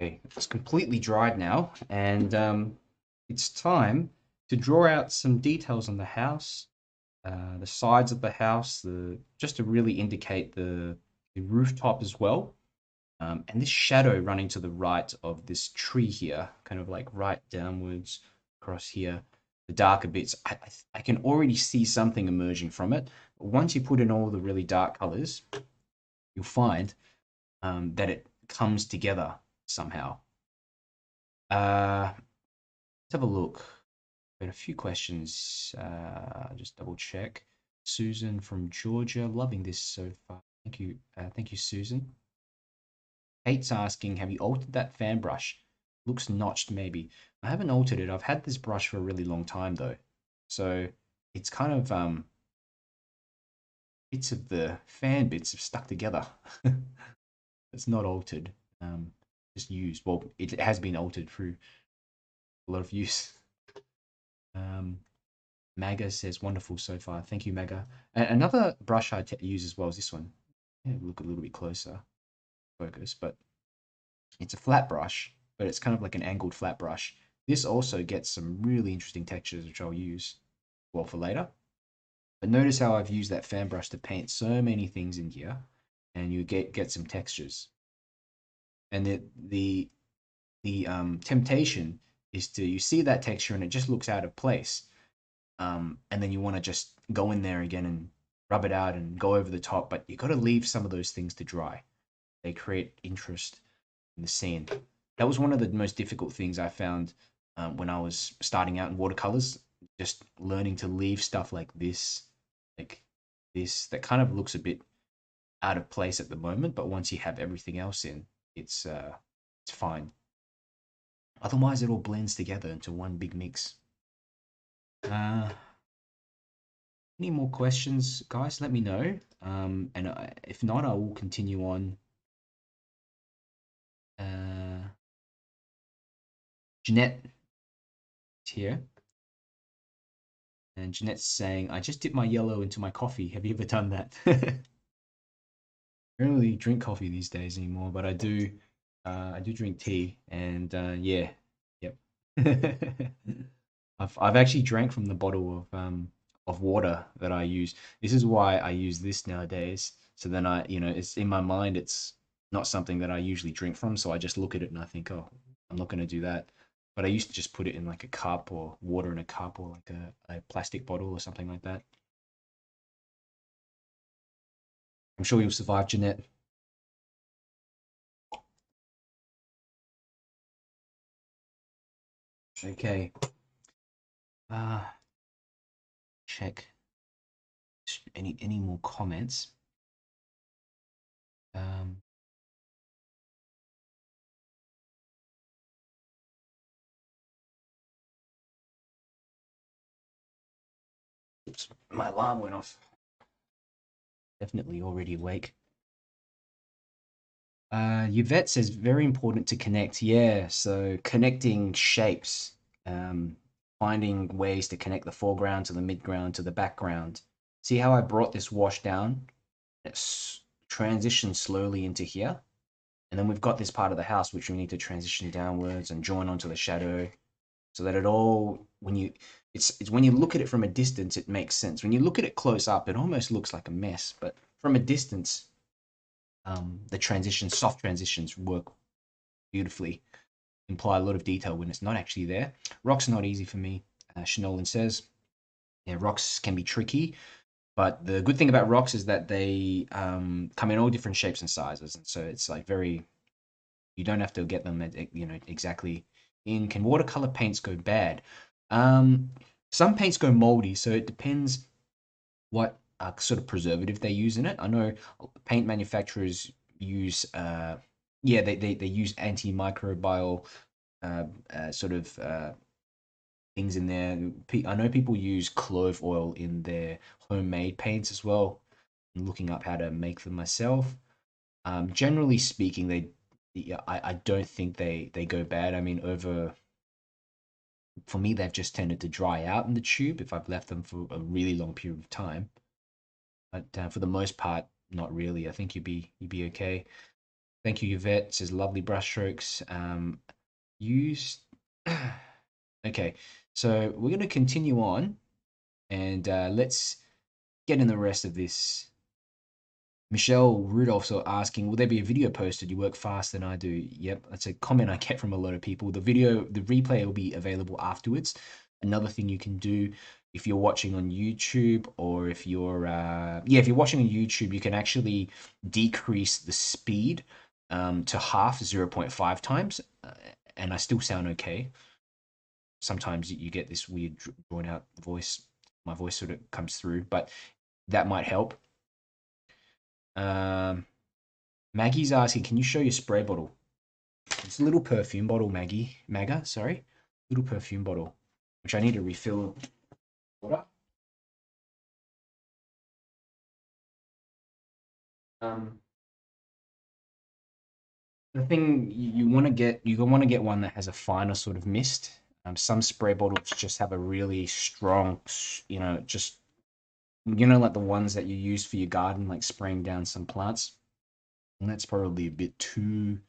Okay, it's completely dried now, and it's time to draw out some details on the house, the sides of the house, just to really indicate the rooftop as well. And this shadow running to the right of this tree here, kind of like right downwards across here, the darker bits, I can already see something emerging from it. Once you put in all the really dark colors, you'll find that it comes together somehow. Let's have a look. Got a few questions. Just double check. Susan from Georgia, loving this so far. Thank you, Susan. Kate's asking, have you altered that fan brush? Looks notched, maybe. I haven't altered it. I've had this brush for a really long time though, so it's kind of bits of the fan bits have stuck together. It's not altered. Just used. Well, it has been altered through a lot of use. Maga says wonderful so far. Thank you, Maga. And another brush I use as well is this one. Yeah, look a little bit closer, focus, but it's a flat brush, but it's kind of like an angled flat brush. This also gets some really interesting textures, which I'll use well for later. But notice how I've used that fan brush to paint so many things in here, and you get some textures. And the temptation is to, you see that texture and it just looks out of place, and then you want to just go in there again and rub it out and go over the top, but you got to leave some of those things to dry. They create interest in the scene. That was one of the most difficult things I found when I was starting out in watercolors, just learning to leave stuff like this that kind of looks a bit out of place at the moment, but once you have everything else in, it's fine. Otherwise, it all blends together into one big mix. Any more questions, guys? Let me know. And if not, I will continue on. Jeanette is here. And Jeanette's saying, I just dipped my yellow into my coffee. Have you ever done that? I don't really drink coffee these days anymore, but I do drink tea, and yeah, yep. I've actually drank from the bottle of water that I use. This is why I use this nowadays. So then it's in my mind, it's not something that I usually drink from. So I just look at it and I think, oh, I'm not going to do that. But I used to just put it in like a cup or water in a cup or like a plastic bottle or something like that. I'm sure you'll survive, Jeanette. Okay. Uh, check any more comments. Um, oops, my alarm went off. Definitely already awake. Yvette says very important to connect. Yeah, so connecting shapes, um, finding ways to connect the foreground to the midground to the background. See how I brought this wash down? It's transitioned slowly into here. And then we've got this part of the house which we need to transition downwards and join onto the shadow so that it all, it's when you look at it from a distance, it makes sense. When you look at it close up, it almost looks like a mess, but from a distance, the transitions, soft transitions work beautifully, imply a lot of detail when it's not actually there. Rock's not easy for me, Shanolan says. Yeah, rocks can be tricky, but the good thing about rocks is that they come in all different shapes and sizes, and so it's like you don't have to get them at, exactly in. Can watercolor paints go bad? Um, some paints go moldy, so it depends what sort of preservative they use in it. I know paint manufacturers use, yeah, they use antimicrobial sort of things in there. I know people use clove oil in their homemade paints as well. I'm looking up how to make them myself. Generally speaking, yeah, I don't think they go bad. I mean, for me, they've just tended to dry out in the tube if I've left them for a really long period of time. But for the most part, not really. I think you'd be okay. Thank you, Yvette. It says lovely brushstrokes. Use. Okay, so we're going to continue on, and let's get in the rest of this. Michelle Rudolph's asking, will there be a video posted? You work faster than I do. Yep, that's a comment I get from a lot of people. The replay will be available afterwards. Another thing you can do if you're watching on YouTube, or if you're if you're watching on YouTube, you can actually decrease the speed to half, 0.5 times, and I still sound okay. Sometimes you get this weird drawn out voice. My voice sort of comes through, but that might help. Um, Maggie's asking, can you show your spray bottle? It's a little perfume bottle, Magga, sorry. Little perfume bottle, which I need to refill water. Um, the thing you want to get one that has a finer sort of mist. Some spray bottles just have a really strong, just like the ones that you use for your garden, like spraying down some plants. And that's probably a bit too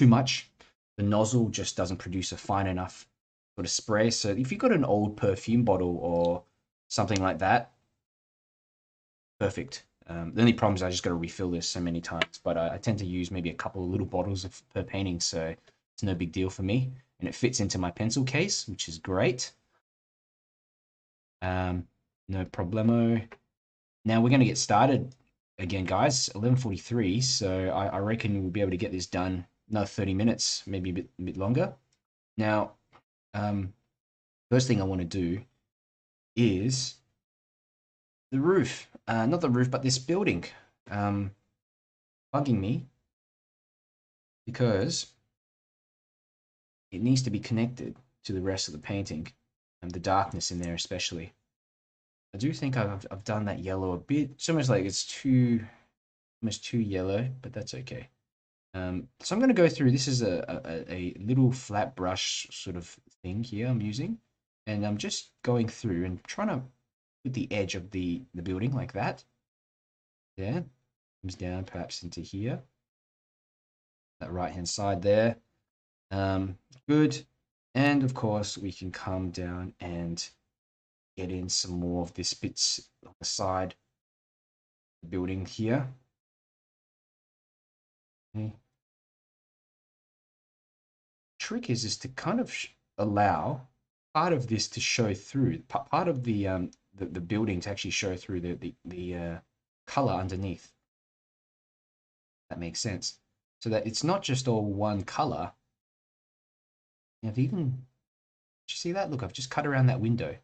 much. The nozzle just doesn't produce a fine enough sort of spray. So if you've got an old perfume bottle or something like that, perfect. The only problem is I just got to refill this so many times, but I tend to use maybe a couple of little bottles per painting, so it's no big deal for me. And it fits into my pencil case, which is great. No problemo. Now we're going to get started again, guys. 11:43, so I reckon we'll be able to get this done another 30 minutes, maybe a bit longer. Now, first thing I want to do is the roof. Not the roof, but this building. Bugging me because it needs to be connected to the rest of the painting and the darkness in there especially. I do think I've done that yellow a bit. It's almost like it's almost too yellow, but that's okay. So I'm going to go through, this is a little flat brush sort of thing here I'm using, and I'm just going through and trying to put the edge of the building like that. There, comes down perhaps into here, that right hand side there. Good. And of course, we can come down and get in some more of this bits on the side of the building here. Okay. Trick is to kind of allow part of this to show through, part of the building to actually show through the color underneath. That makes sense. So that it's not just all one color. I've even, did you see that? Look, I've just cut around that window.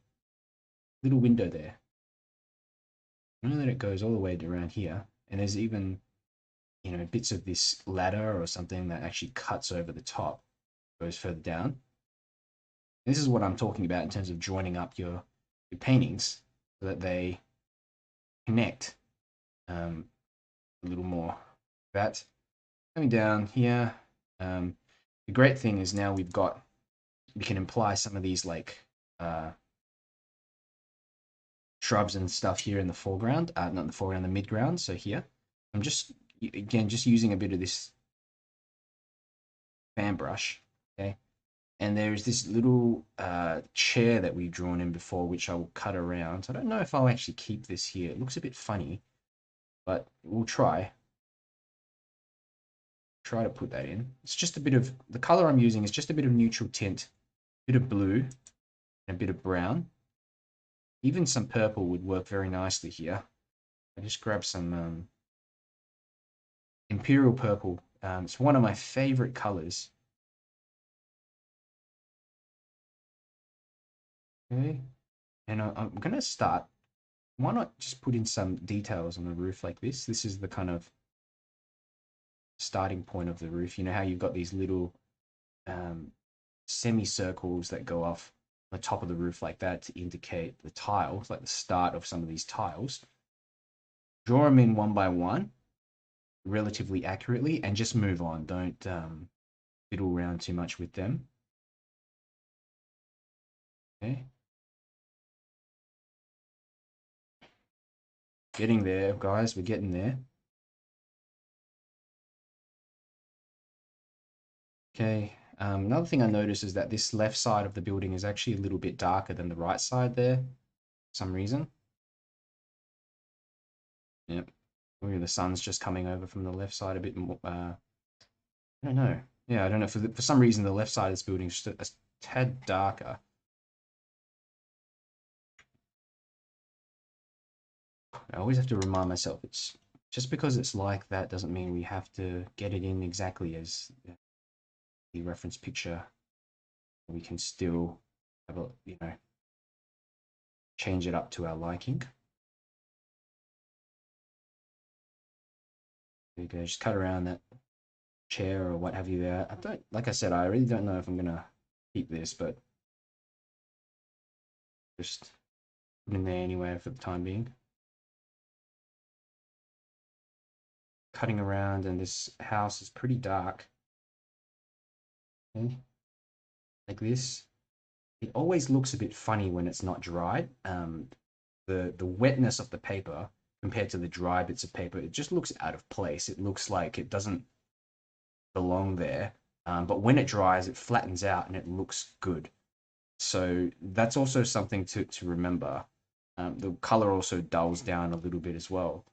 Little window there. I know that it goes all the way around here. And there's even, you know, bits of this ladder or something that actually cuts over the top, goes further down. And this is what I'm talking about in terms of joining up your paintings so that they connect a little more. That coming down here, the great thing is now we can apply some of these like shrubs and stuff here in the foreground, not in the foreground, the midground. So here, I'm just, again, just using a bit of this fan brush, okay? And there's this little chair that we've drawn in before, which I will cut around. I don't know if I'll actually keep this here. It looks a bit funny, but we'll try. Try to put that in. It's just a bit of, the color I'm using is just a bit of neutral tint, a bit of blue, and a bit of brown. Even some purple would work very nicely here. I just grab some Imperial Purple. It's one of my favorite colors. Okay, and I'm going to start. Why not just put in some details on the roof like this? This is the kind of starting point of the roof. You know how you've got these little semicircles that go off on the top of the roof like that to indicate the tiles, like the start of some of these tiles. Draw them in one by one, relatively accurately, and just move on. Don't fiddle around too much with them. Okay. Getting there, guys. We're getting there. Okay. Another thing I noticed is that this left side of the building is actually a little bit darker than the right side there, for some reason. Yep. Maybe the sun's just coming over from the left side a bit more. I don't know. Yeah, I don't know. For some reason, the left side of this building is just a tad darker. I always have to remind myself, it's just because it's like that doesn't mean we have to get it in exactly as the reference picture. We can still have a, you know, change it up to our liking. There you go, just cut around that chair or what have you there. I don't, like I said, I really don't know if I'm gonna keep this, but just put in there anyway for the time being. Cutting around, and this house is pretty dark. Okay. Like this. It always looks a bit funny when it's not dried. The wetness of the paper compared to the dry bits of paper, it just looks out of place. It looks like it doesn't belong there. But when it dries, it flattens out and it looks good. So that's also something to remember. The color also dulls down a little bit as well.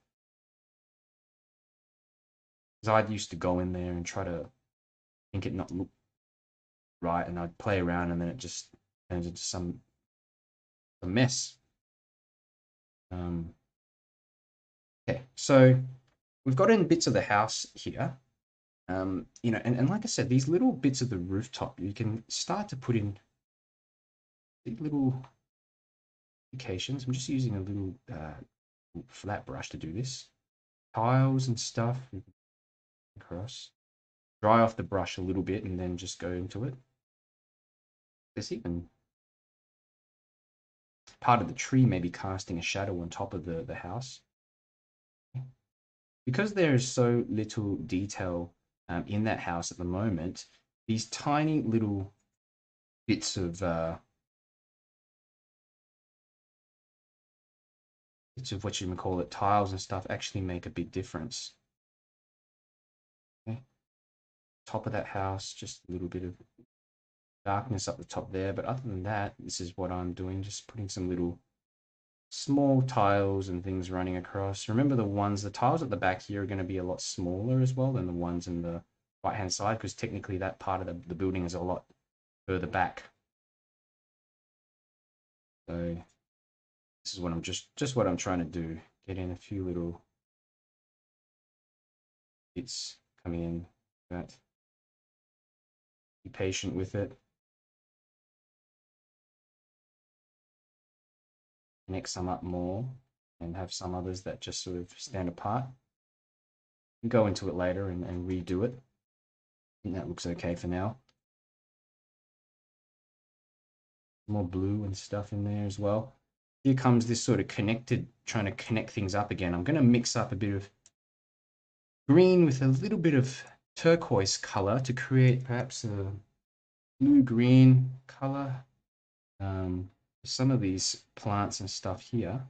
Because I used to go in there and try to make it not look right, and I'd play around, and then it just turns into a mess. Okay, so we've got in bits of the house here. You know, and like I said, these little bits of the rooftop, you can start to put in little indications. I'm just using a little flat brush to do this. Tiles and stuff across. Dry off the brush a little bit and then just go into it. There's even part of the tree maybe casting a shadow on top of the house. Because there is so little detail in that house at the moment, these tiny little bits of what you would call it, tiles and stuff, actually make a big difference. Okay. top of that house, just a little bit of darkness up the top there. But other than that, this is what I'm doing, just putting some little small tiles and things running across. Remember the tiles at the back here are going to be a lot smaller as well than the ones in the right hand side, because technically that part of the building is a lot further back. So this is what I'm just what I'm trying to do. Get in a few little bits coming in. That. Be patient with it. Connect some up more and have some others that just sort of stand apart. Go into it later and redo it. I think that looks okay for now. More blue and stuff in there as well. Here comes this sort of trying to connect things up again. I'm going to mix up a bit of green with a little bit of turquoise color to create perhaps a blue-green color. Some of these plants and stuff here.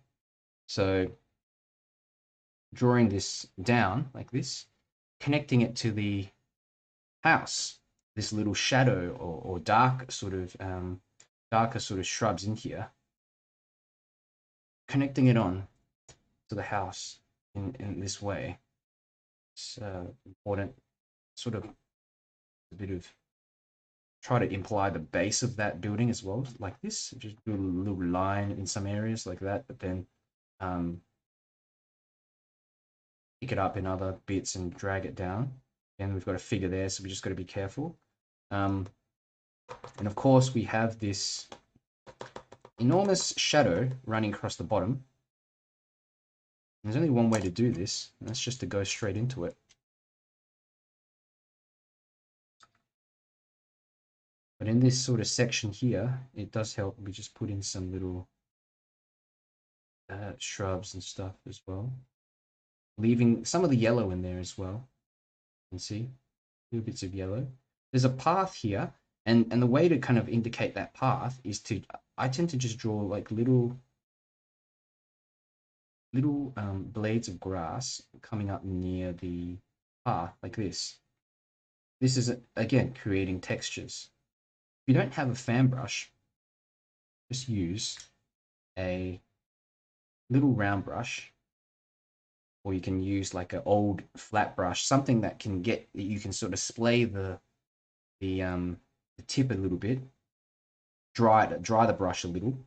So drawing this down like this, connecting it to the house, this little shadow or darker sort of shrubs in here, connecting it on to the house in this way. It's important, sort of a bit of try to imply the base of that building as well, like this. Just do a little line in some areas like that, but then pick it up in other bits and drag it down. And we've got a figure there, so we just got to be careful. And of course, we have this enormous shadow running across the bottom. There's only one way to do this, and that's just to go straight into it. But in this sort of section here, it does help. We just put in some little shrubs and stuff as well. Leaving some of the yellow in there as well. You can see little bits of yellow. There's a path here, and the way to kind of indicate that path is I tend to just draw like little blades of grass coming up near the path like this. This is, again, creating textures. If you don't have a fan brush, just use a little round brush, or you can use like an old flat brush, something that you can sort of splay the tip a little bit, dry the brush a little,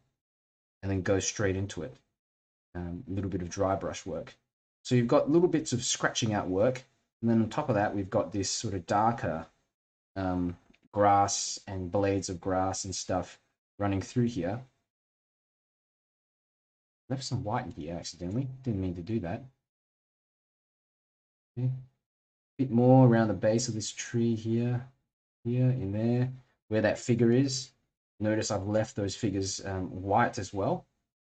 and then go straight into it. A little bit of dry brush work. So you've got little bits of scratching out work, and then on top of that, we've got this sort of darker grass and blades of grass and stuff running through here. Left some white in here accidentally. Didn't mean to do that. Okay. A bit more around the base of this tree here, in there, where that figure is. Notice I've left those figures white as well,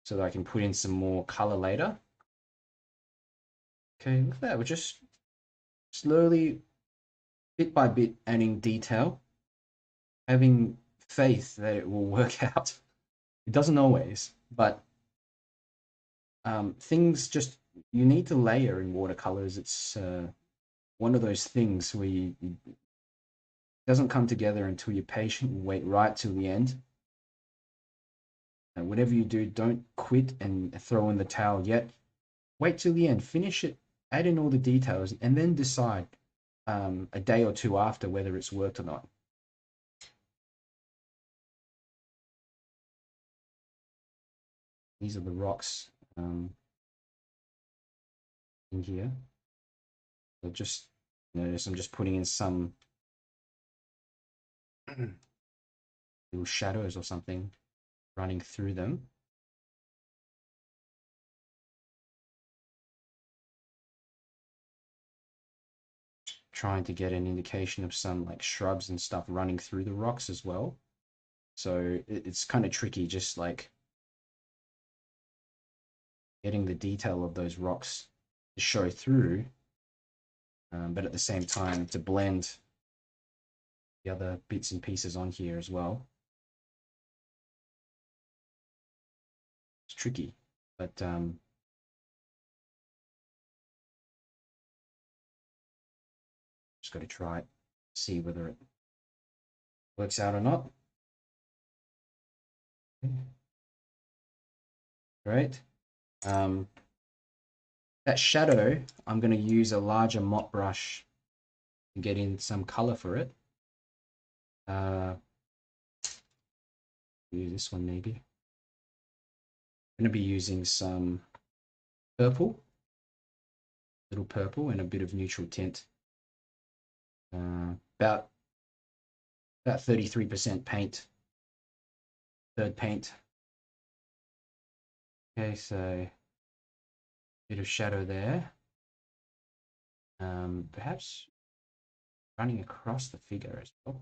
so that I can put in some more color later. Okay, look at that. We're just slowly, bit by bit, adding detail, having faith that it will work out. It doesn't always, but things just, you need to layer in watercolors. It's one of those things where it doesn't come together until you're patient and wait right till the end. And whatever you do, don't quit and throw in the towel yet. Wait till the end, finish it, add in all the details, and then decide a day or two after whether it's worked or not. These are the rocks in here. So just notice I'm just putting in some little shadows or something running through them. Trying to get an indication of some like shrubs and stuff running through the rocks as well. So it's kind of tricky, just like getting the detail of those rocks to show through, but at the same time to blend the other bits and pieces on here as well. It's tricky, but just got to try it. See whether it works out or not. Great. That shadow, I'm going to use a larger mop brush to get in some color for it. Use this one maybe. I'm going to be using some purple, little purple, and a bit of neutral tint. About 33% paint, third paint. Okay, so a bit of shadow there. Perhaps running across the figure as well.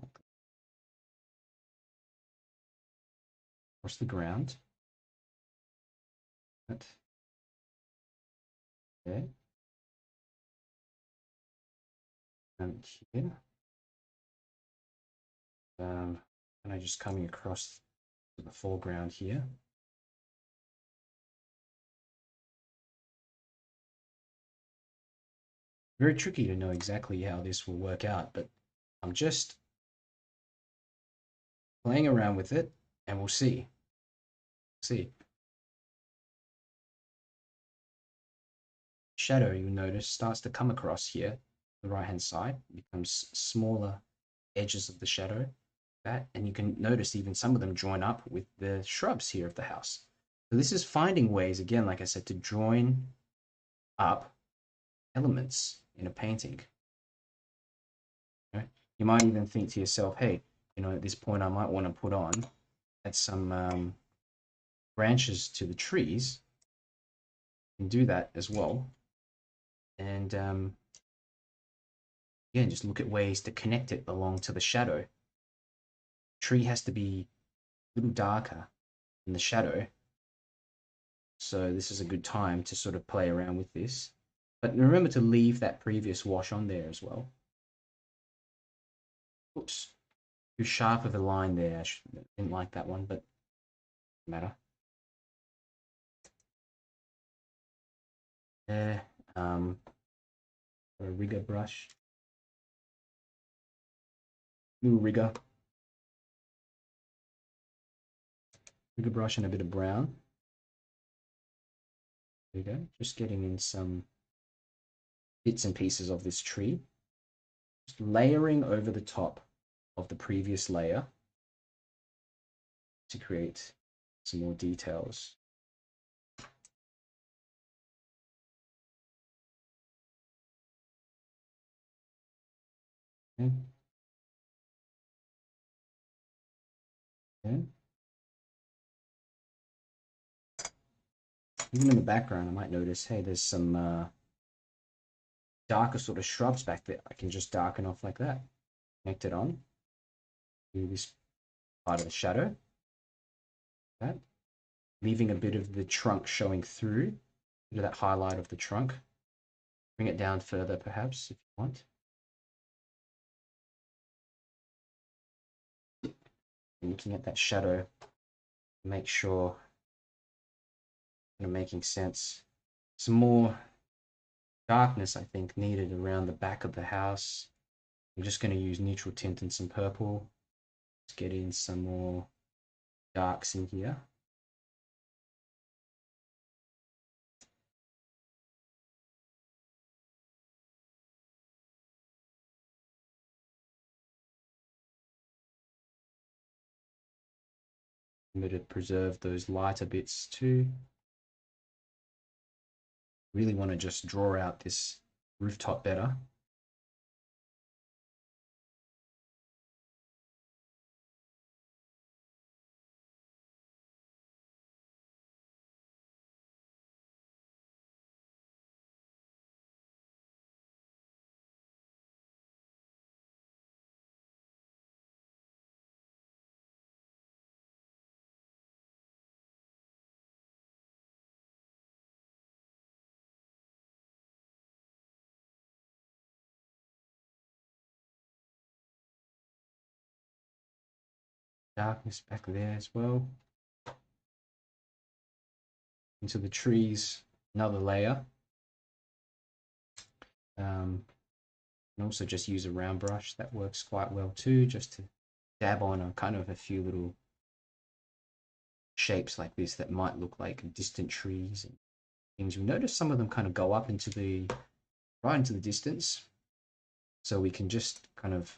Across the ground. Okay. And here. And I just coming across to the foreground here. Very tricky to know exactly how this will work out, but I'm just playing around with it and we'll see. Shadow, you'll notice, starts to come across here, the right hand side, becomes smaller edges of the shadow. And you can notice even some of them join up with the shrubs here of the house. So this is finding ways, again, like I said, to join up elements in a painting. Okay? You might even think to yourself, hey, you know, at this point I might want to put on add some branches to the trees. You can do that as well. And again, just look at ways to connect it along to the shadow. Tree has to be a little darker in the shadow. So this is a good time to sort of play around with this. But remember to leave that previous wash on there as well. Oops, too sharp of a line there. I didn't like that one, but doesn't matter. There, a rigger brush. Little rigger brush and a bit of brown. There we go. Just getting in some bits and pieces of this tree. Just layering over the top of the previous layer to create some more details. Okay. Okay. Even in the background, I might notice, hey, there's some darker sort of shrubs back there. I can just darken off like that. Connect it on. Do this part of the shadow. That. Leaving a bit of the trunk showing through. Bit of that highlight of the trunk. Bring it down further, perhaps, if you want. Looking at that shadow, make sure making sense. Some more darkness, I think, needed around the back of the house. I'm just going to use neutral tint and some purple. Let's get in some more darks in here. I'm going to preserve those lighter bits too. Really want to just draw out this rooftop better. Darkness back there as well. Into the trees, another layer. And also just use a round brush. That works quite well too, just to dab on a kind of a few little shapes like this that might look like distant trees and things. You'll notice some of them kind of go up into the right into the distance. So we can just kind of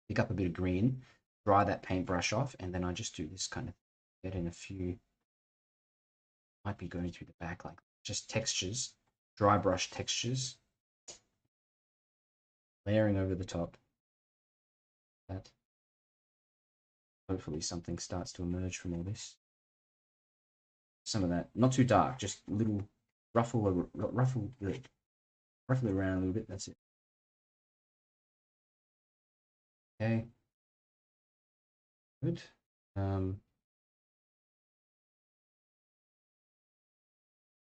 pick up a bit of green, dry that paintbrush off, and then I just do this kind of get in a few, might be going through the back, like just textures, dry brush textures, layering over the top. That hopefully something starts to emerge from all this. Some of that, not too dark, just a little ruffle around a little bit. That's it. Okay, good. I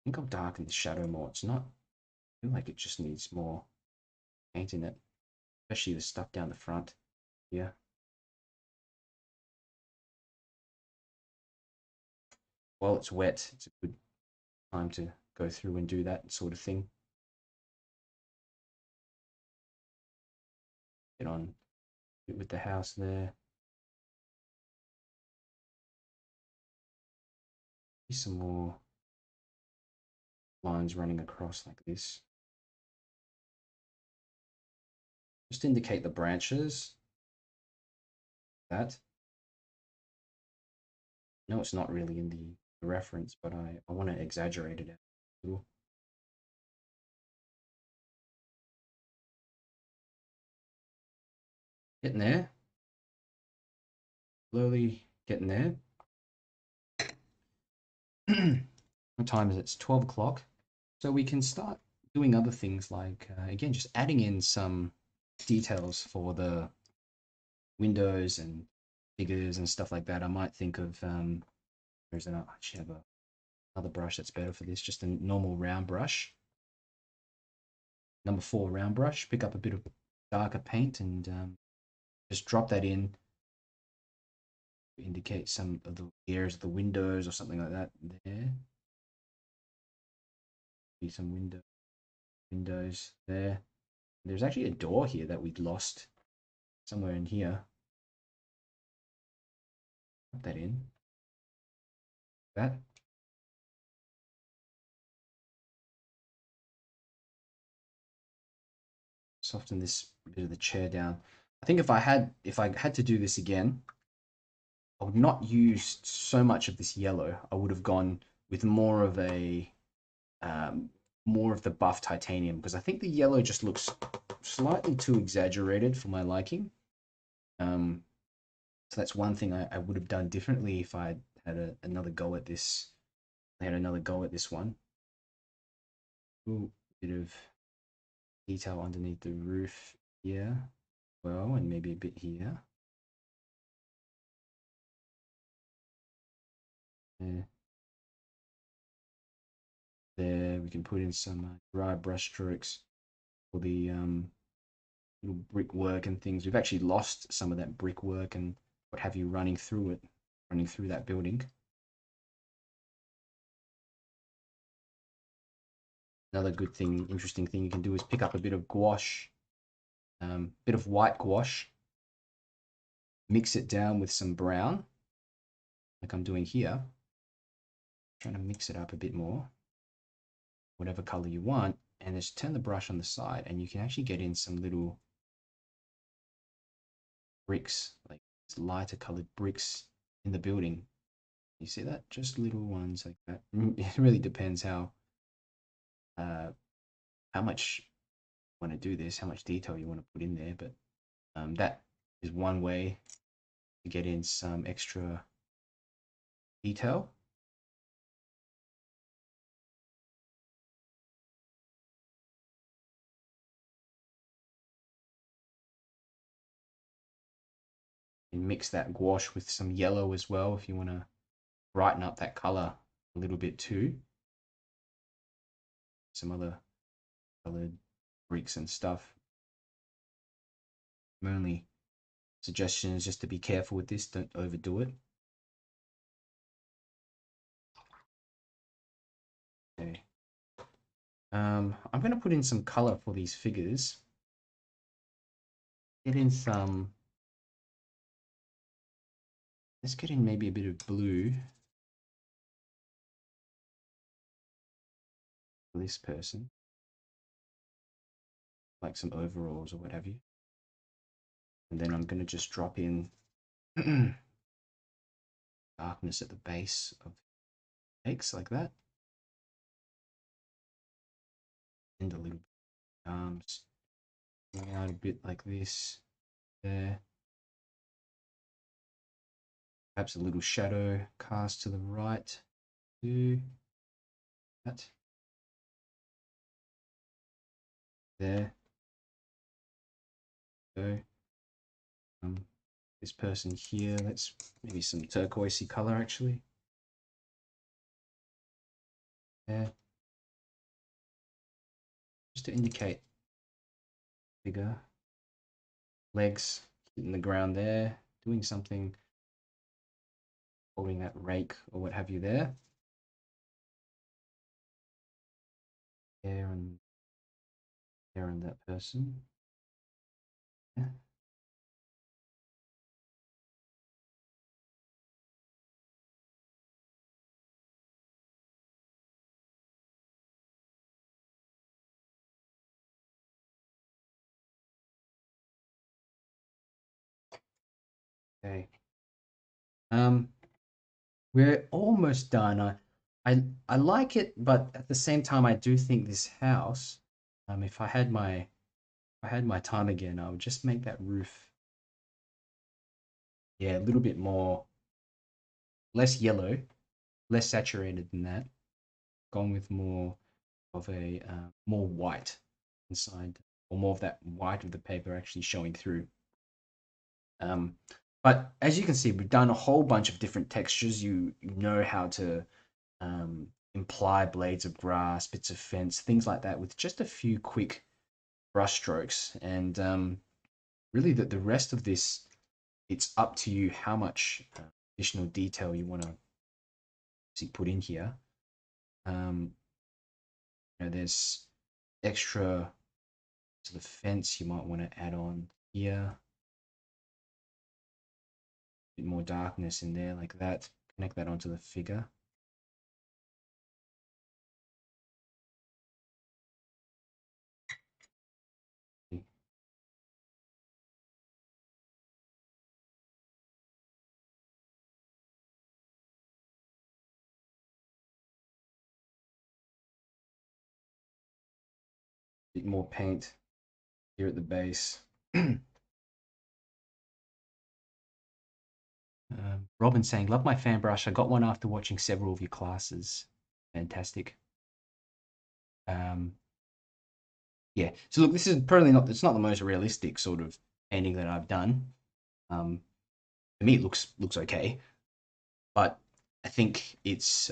think I'll darken the shadow more. It's not, I feel like it just needs more paint in it, especially the stuff down the front here. While it's wet, it's a good time to go through and do that sort of thing. Get on with the house there. Some more lines running across like this. Just indicate the branches. That. No, it's not really in the reference, but I want to exaggerate it a little. Getting there. Slowly getting there. What time is it? It's 12 o'clock. So we can start doing other things like, again, just adding in some details for the windows and figures and stuff like that. I might think of, I actually have another brush that's better for this, just a normal round brush. Number 4 round brush, pick up a bit of darker paint and just drop that in. Indicate some of the areas of the windows or something like that there. Be some windows there. There's actually a door here that we'd lost somewhere in here. Put that in. That. Soften this bit of the chair down. I think if I had to do this again, I would not use so much of this yellow. I would have gone with more of a more of the buff titanium, because I think the yellow just looks slightly too exaggerated for my liking. So that's one thing I would have done differently if I had another go at this. I had another go at this one. Ooh, bit of detail underneath the roof here, well, and maybe a bit here. There we can put in some dry brush strokes for the little brickwork and things. We've actually lost some of that brickwork and what have you running through that building. Another good thing, interesting thing you can do is pick up a bit of gouache, bit of white gouache, mix it down with some brown, like I'm doing here. Trying to mix it up a bit more, whatever color you want, and just turn the brush on the side, and you can actually get in some little bricks, like lighter colored bricks in the building. You see that? Just little ones like that. It really depends how much you want to do this, how much detail you want to put in there, but that is one way to get in some extra detail. And mix that gouache with some yellow as well if you want to brighten up that color a little bit too. Some other colored bricks and stuff. My only suggestion is just to be careful with this, don't overdo it. Okay. I'm going to put in some color for these figures. Get in some, let's get in maybe a bit of blue for this person, like some overalls or what have you. And then I'm going to just drop in darkness at the base of the legs like that. And a little arms going out a bit like this there. Perhaps a little shadow cast to the right. Do that. There. Go. This person here, let's maybe some turquoisey color actually. There. Just to indicate bigger. Legs hitting the ground there, doing something, holding that rake or what have you there. There and that person. Yeah. Okay. We're almost done. I like it, but at the same time, I do think this house. If I had my time again, I would just make that roof, yeah, a little bit more, less yellow, less saturated than that. Gone with more of a more white inside, or more of that white of the paper actually showing through. But as you can see, we've done a whole bunch of different textures. You know how to imply blades of grass, bits of fence, things like that with just a few quick brush strokes. And really the rest of this, it's up to you how much additional detail you want to see put in here. There's extra to the fence you might want to add on here. A bit more darkness in there like that. Connect that onto the figure. Bit more paint here at the base. Robin saying, love my fan brush. I got one after watching several of your classes. Fantastic. Yeah. So look, this is probably not, it's not the most realistic sort of painting that I've done. To me, it looks okay, but I think it's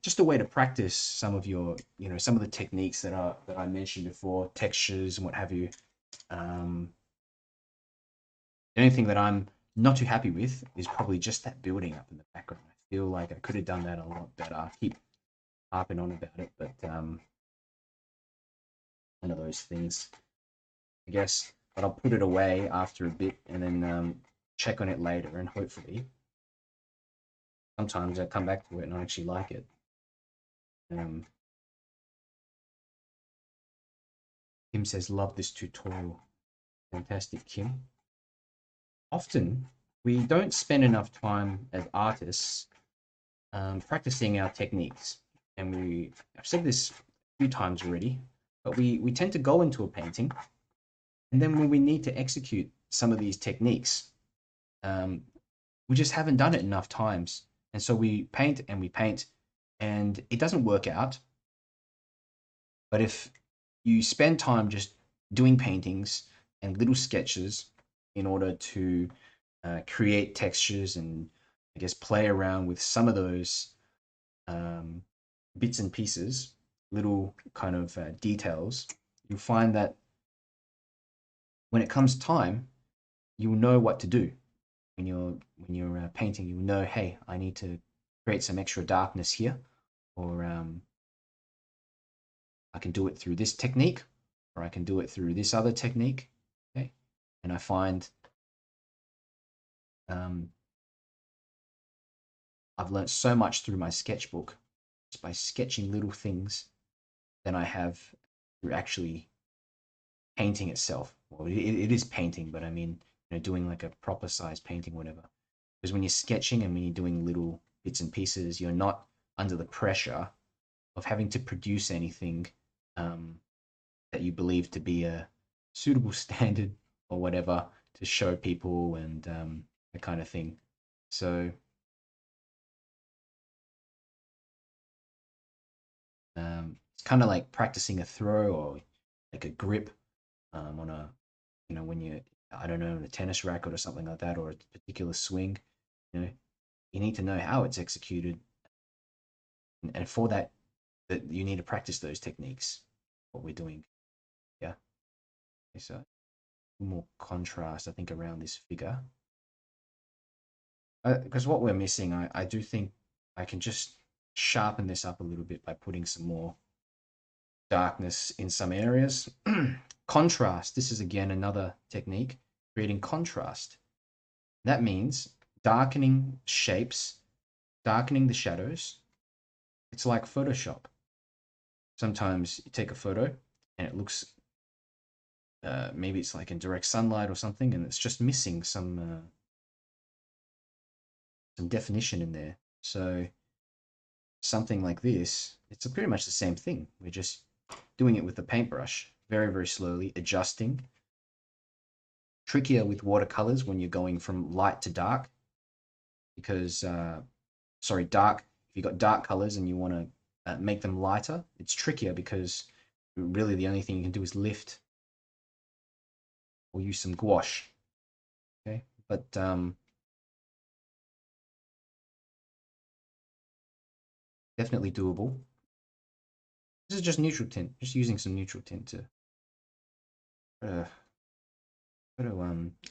just a way to practice some of your, some of the techniques that I mentioned before, textures and what have you. The only thing that I'm not too happy with is probably just that building up in the background. I feel like I could have done that a lot better. I keep harping on about it, but one of those things, I guess. But I'll put it away after a bit and then check on it later, and hopefully sometimes I come back to it and I actually like it. Kim says, love this tutorial. Fantastic, Kim. Often we don't spend enough time as artists practicing our techniques. And I've said this a few times already, but we tend to go into a painting, and then when we need to execute some of these techniques, we just haven't done it enough times. And so we paint and it doesn't work out. But if you spend time just doing paintings and little sketches in order to create textures and I guess play around with some of those bits and pieces, little kind of details, you'll find that when it comes time, you'll know what to do. When you're painting, you'll know, hey, I need to create some extra darkness here, or I can do it through this technique, or I can do it through this other technique. Okay, and I find I've learned so much through my sketchbook just by sketching little things than I have through actually painting itself. Well, it is painting, but I mean, doing like a proper size painting, whatever. Because when you're sketching and when you're doing little bits and pieces, you're not under the pressure of having to produce anything that you believe to be a suitable standard or whatever to show people and that kind of thing. So it's kind of like practicing a throw or like a grip on a, when you, I don't know, on a tennis racket or something like that, or a particular swing. You know, you need to know how it's executed, and for that, that you need to practice those techniques. What we're doing, yeah. Okay, so more contrast, I think, around this figure, because what we're missing, I do think I can just sharpen this up a little bit by putting some more darkness in some areas. Contrast, this is again another technique, creating contrast. That means darkening shapes, darkening the shadows. It's like Photoshop. Sometimes you take a photo and it looks, maybe it's like in direct sunlight or something, and it's just missing some definition in there. So something like this, it's pretty much the same thing. We're just doing it with the paintbrush, very, very slowly, adjusting. Trickier with watercolors when you're going from light to dark, because, sorry, dark, if you've got dark colors and you want to make them lighter, it's trickier because really the only thing you can do is lift or use some gouache. Okay, but definitely doable. This is just neutral tint, just using some neutral tint to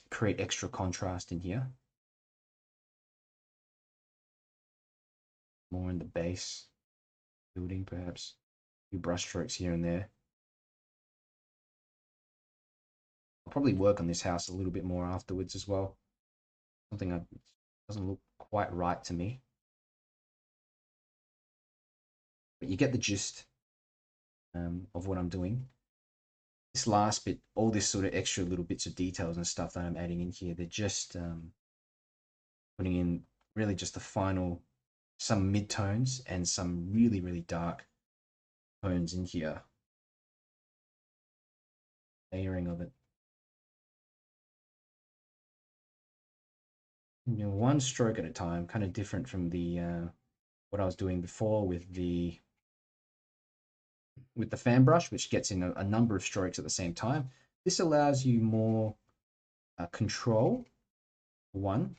create extra contrast in here. More in the base, building perhaps, a few brush strokes here and there. I'll probably work on this house a little bit more afterwards as well. Something that doesn't look quite right to me. But you get the gist of what I'm doing. This last bit, all this sort of extra little bits of details and stuff that I'm adding in here, they're just putting in really just the final, some mid-tones and some really, really dark tones in here. Layering of it. One stroke at a time, kind of different from the what I was doing before with the fan brush, which gets in a number of strokes at the same time. This allows you more control. One,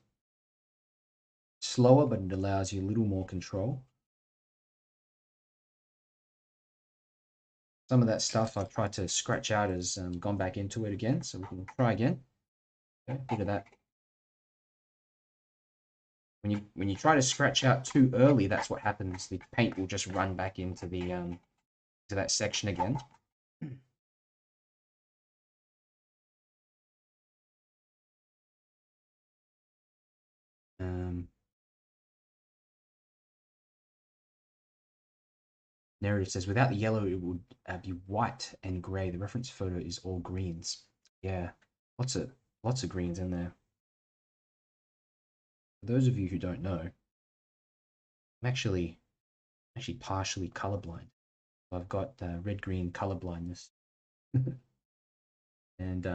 slower, but it allows you a little more control. Some of that stuff I've tried to scratch out has gone back into it again, so we can try again. Okay, bit of that. When you try to scratch out too early, that's what happens. The paint will just run back into the to that section again. Narrative says, without the yellow, it would be white and grey. The reference photo is all greens. Yeah, lots of greens in there. For those of you who don't know, I'm actually partially colorblind. I've got red-green color blindness. And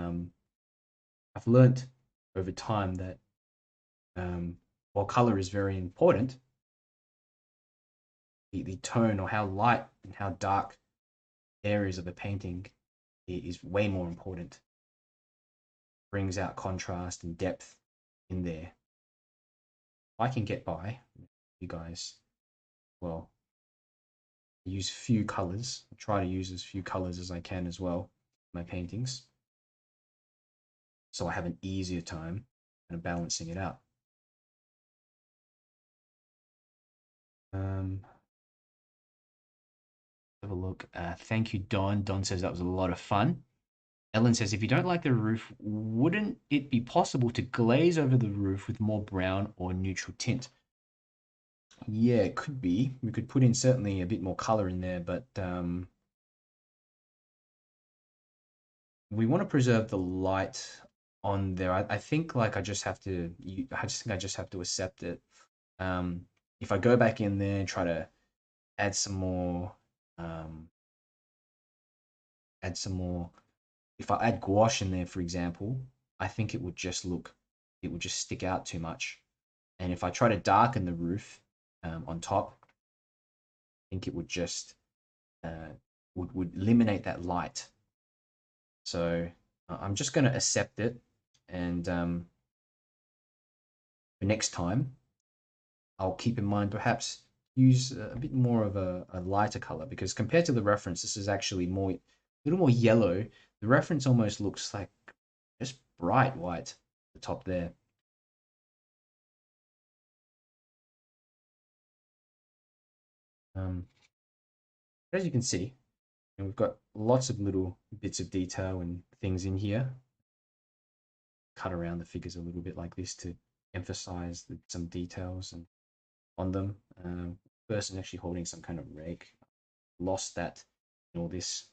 I've learnt over time that while color is very important, the tone or how light and how dark areas of a painting is way more important. Brings out contrast and depth in there. I can get by, you guys, well, use few colors. I try to use as few colors as I can as well in my paintings, so I have an easier time kind of balancing it out. have a look. Thank you, Don. Don says that was a lot of fun. Ellen says, if you don't like the roof, wouldn't it be possible to glaze over the roof with more brown or neutral tint? Yeah, it could be. We could put in certainly a bit more color in there, but we want to preserve the light on there. I think like I just have to, I just have to accept it. If I go back in there and try to add some more, um, add some more, if I add gouache in there, for example, I think it would just look, it would just stick out too much. And if I try to darken the roof on top, I think it would just would eliminate that light. So I'm just going to accept it, and for next time, I'll keep in mind perhaps use a bit more of a lighter color, because compared to the reference, this is actually more a little more yellow. The reference almost looks like just bright white at the top there. As you can see, and we've got lots of little bits of detail and things in here. Cut around the figures a little bit like this to emphasize some details and on them. Person actually holding some kind of rake. Lost that in all this.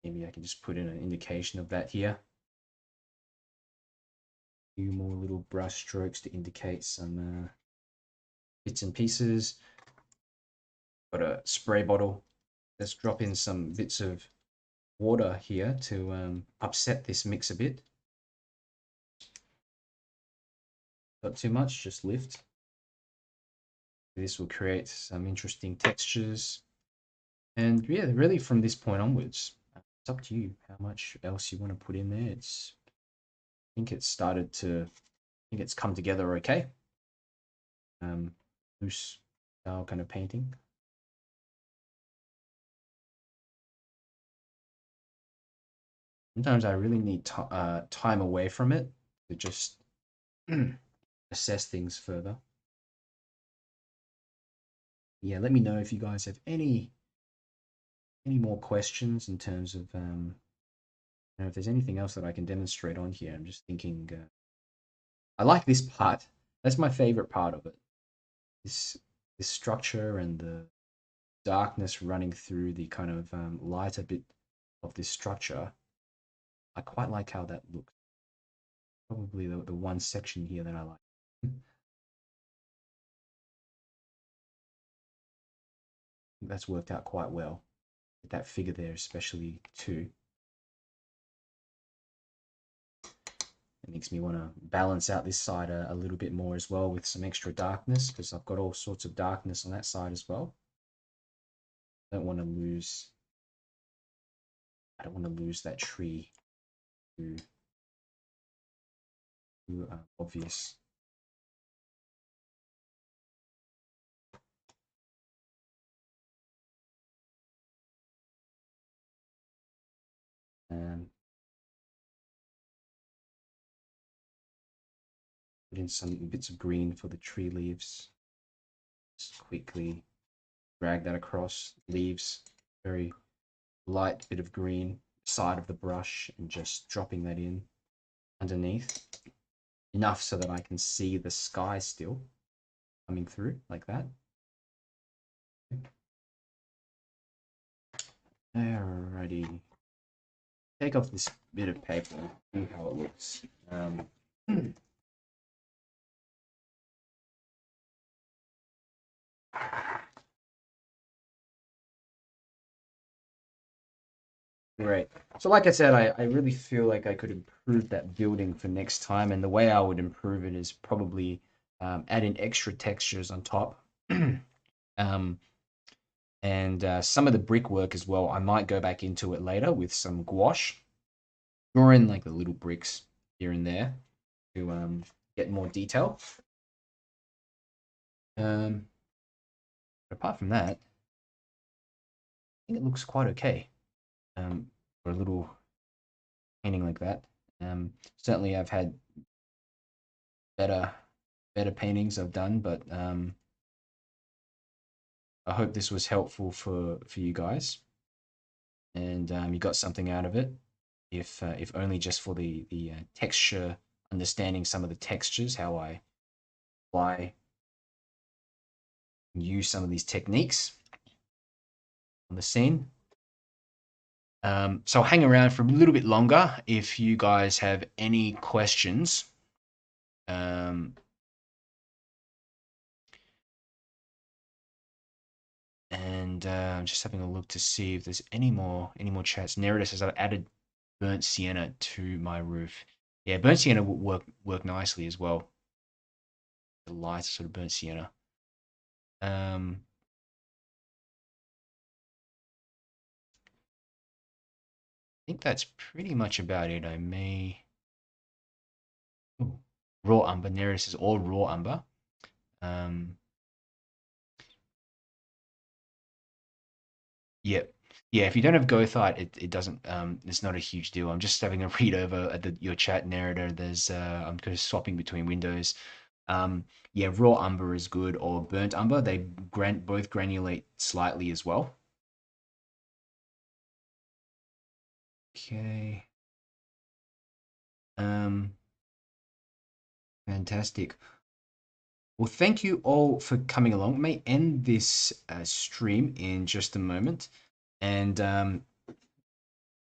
Maybe I can just put in an indication of that here. A few more little brush strokes to indicate some bits and pieces. Got a spray bottle. Let's drop in some bits of water here to upset this mix a bit. Not too much, just lift. This will create some interesting textures. And yeah, really from this point onwards, it's up to you how much else you want to put in there. I think it's started to, I think it's come together okay. Loose style kind of painting. Sometimes I really need time away from it to just assess things further. Yeah, let me know if you guys have any more questions in terms of if there's anything else that I can demonstrate on here. I'm just thinking. I like this part. That's my favorite part of it. This structure and the darkness running through the kind of lighter bit of this structure. I quite like how that looks. Probably the one section here that I like. That's worked out quite well. With that figure there, especially too. It makes me want to balance out this side a little bit more as well with some extra darkness, because I've got all sorts of darkness on that side as well. I don't want to lose that tree too obvious. Put in some bits of green for the tree leaves. Just quickly drag that across leaves. Very light bit of green side of the brush, and just dropping that in underneath. Enough so that I can see the sky still coming through like that. Alrighty. Take off this bit of paper and see how it looks. Great. So like I said, I really feel like I could improve that building for next time. And the way I would improve it is probably adding extra textures on top. And some of the brickwork as well, I might go back into it later with some gouache. Draw in like the little bricks here and there to get more detail. Apart from that, I think it looks quite okay for a little painting like that. Certainly I've had better paintings I've done, but I hope this was helpful for you guys, and you got something out of it, if only just for the texture, understanding some of the textures, how I apply and use some of these techniques on the scene. So I'll hang around for a little bit longer if you guys have any questions. And I'm just having a look to see if there's any more chats. Nerida says I've added burnt sienna to my roof. Yeah, burnt sienna will work nicely as well. The light sort of burnt sienna. I think that's pretty much about it. I may. Ooh, raw umber. Nerida says all raw umber. Yep. Yeah, if you don't have 𝗪𝗙𝗢𝗡, it doesn't it's not a huge deal. I'm just having a read over at your chat narrator. There's I'm kind of swapping between windows. Yeah, raw umber is good or burnt umber. They both granulate slightly as well. Okay. Fantastic. Well, thank you all for coming along. I may end this stream in just a moment. And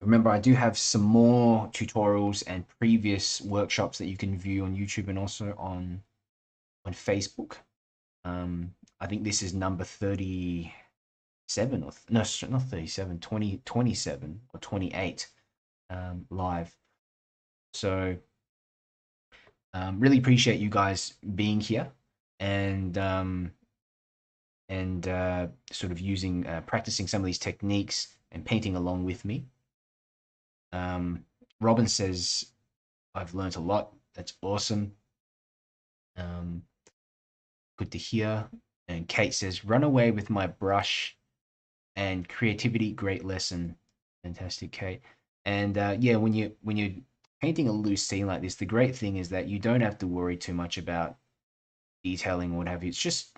remember, I do have some more tutorials and previous workshops that you can view on YouTube and also on Facebook. I think this is number 37 or no, not 37, 27 or 28 live. So really appreciate you guys being here and sort of using practicing some of these techniques and painting along with me. Robin says, I've learned a lot. That's awesome. Good to hear. And Kate says, run away with my brush and creativity, great lesson. Fantastic, Kate. And yeah, when you're painting a loose scene like this, the great thing is that you don't have to worry too much about detailing or what have you. It's just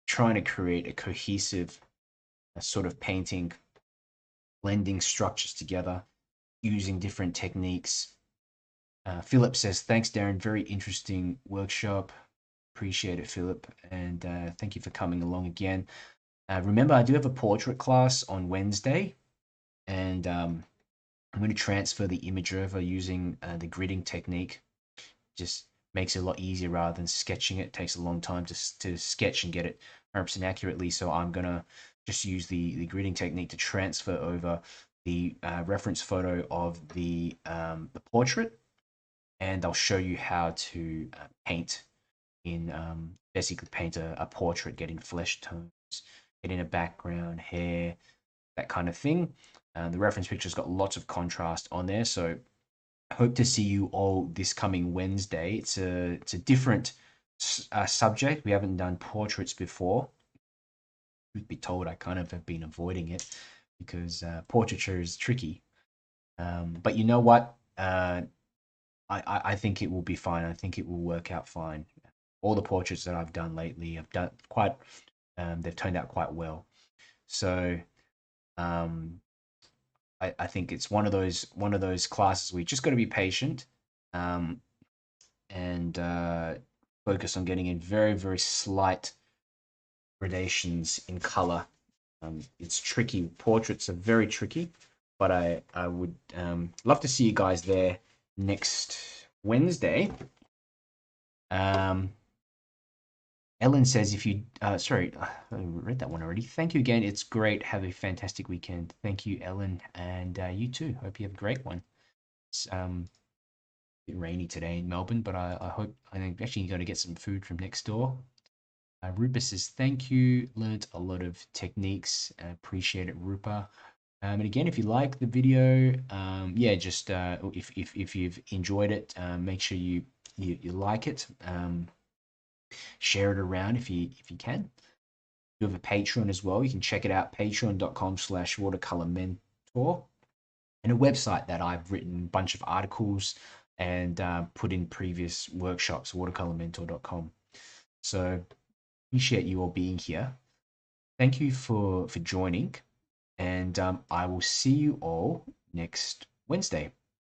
trying to create a cohesive sort of painting, blending structures together, using different techniques. Philip says, thanks, Darren. Very interesting workshop. Appreciate it, Philip. And thank you for coming along again. Remember, I do have a portrait class on Wednesday. And I'm going to transfer the image over using the gridding technique. Just makes it a lot easier rather than sketching it. It takes a long time to sketch and get it 100% accurately. So I'm going to just use the gridding technique to transfer over the reference photo of the portrait, and I'll show you how to paint in basically paint a portrait, getting flesh tones, getting a background, hair, that kind of thing. The reference picture's got lots of contrast on there, so I hope to see you all this coming Wednesday. It's a different subject. We haven't done portraits before. Truth be told, I kind of have been avoiding it because portraiture is tricky. But you know what? I think it will be fine. I think it will work out fine. All the portraits that I've done lately have done quite. They've turned out quite well. So I think it's one of those classes where you just got to be patient, and focus on getting in very, very slight gradations in color. It's tricky. Portraits are very tricky, but I would love to see you guys there next Wednesday. Ellen says, if you, sorry, I read that one already. Thank you again. It's great. Have a fantastic weekend. Thank you, Ellen. And you too. Hope you have a great one. It's a bit rainy today in Melbourne, but I think actually you're going to get some food from next door. Rupa says, thank you. Learned a lot of techniques. Appreciate it, Rupa. And again, if you like the video, yeah, just if you've enjoyed it, make sure you like it. Share it around if you can. We have a Patreon as well. You can check it out, patreon.com/watercolormentor, and a website that I've written a bunch of articles and put in previous workshops, watercolormentor.com. So appreciate you all being here. Thank you for joining, and I will see you all next Wednesday.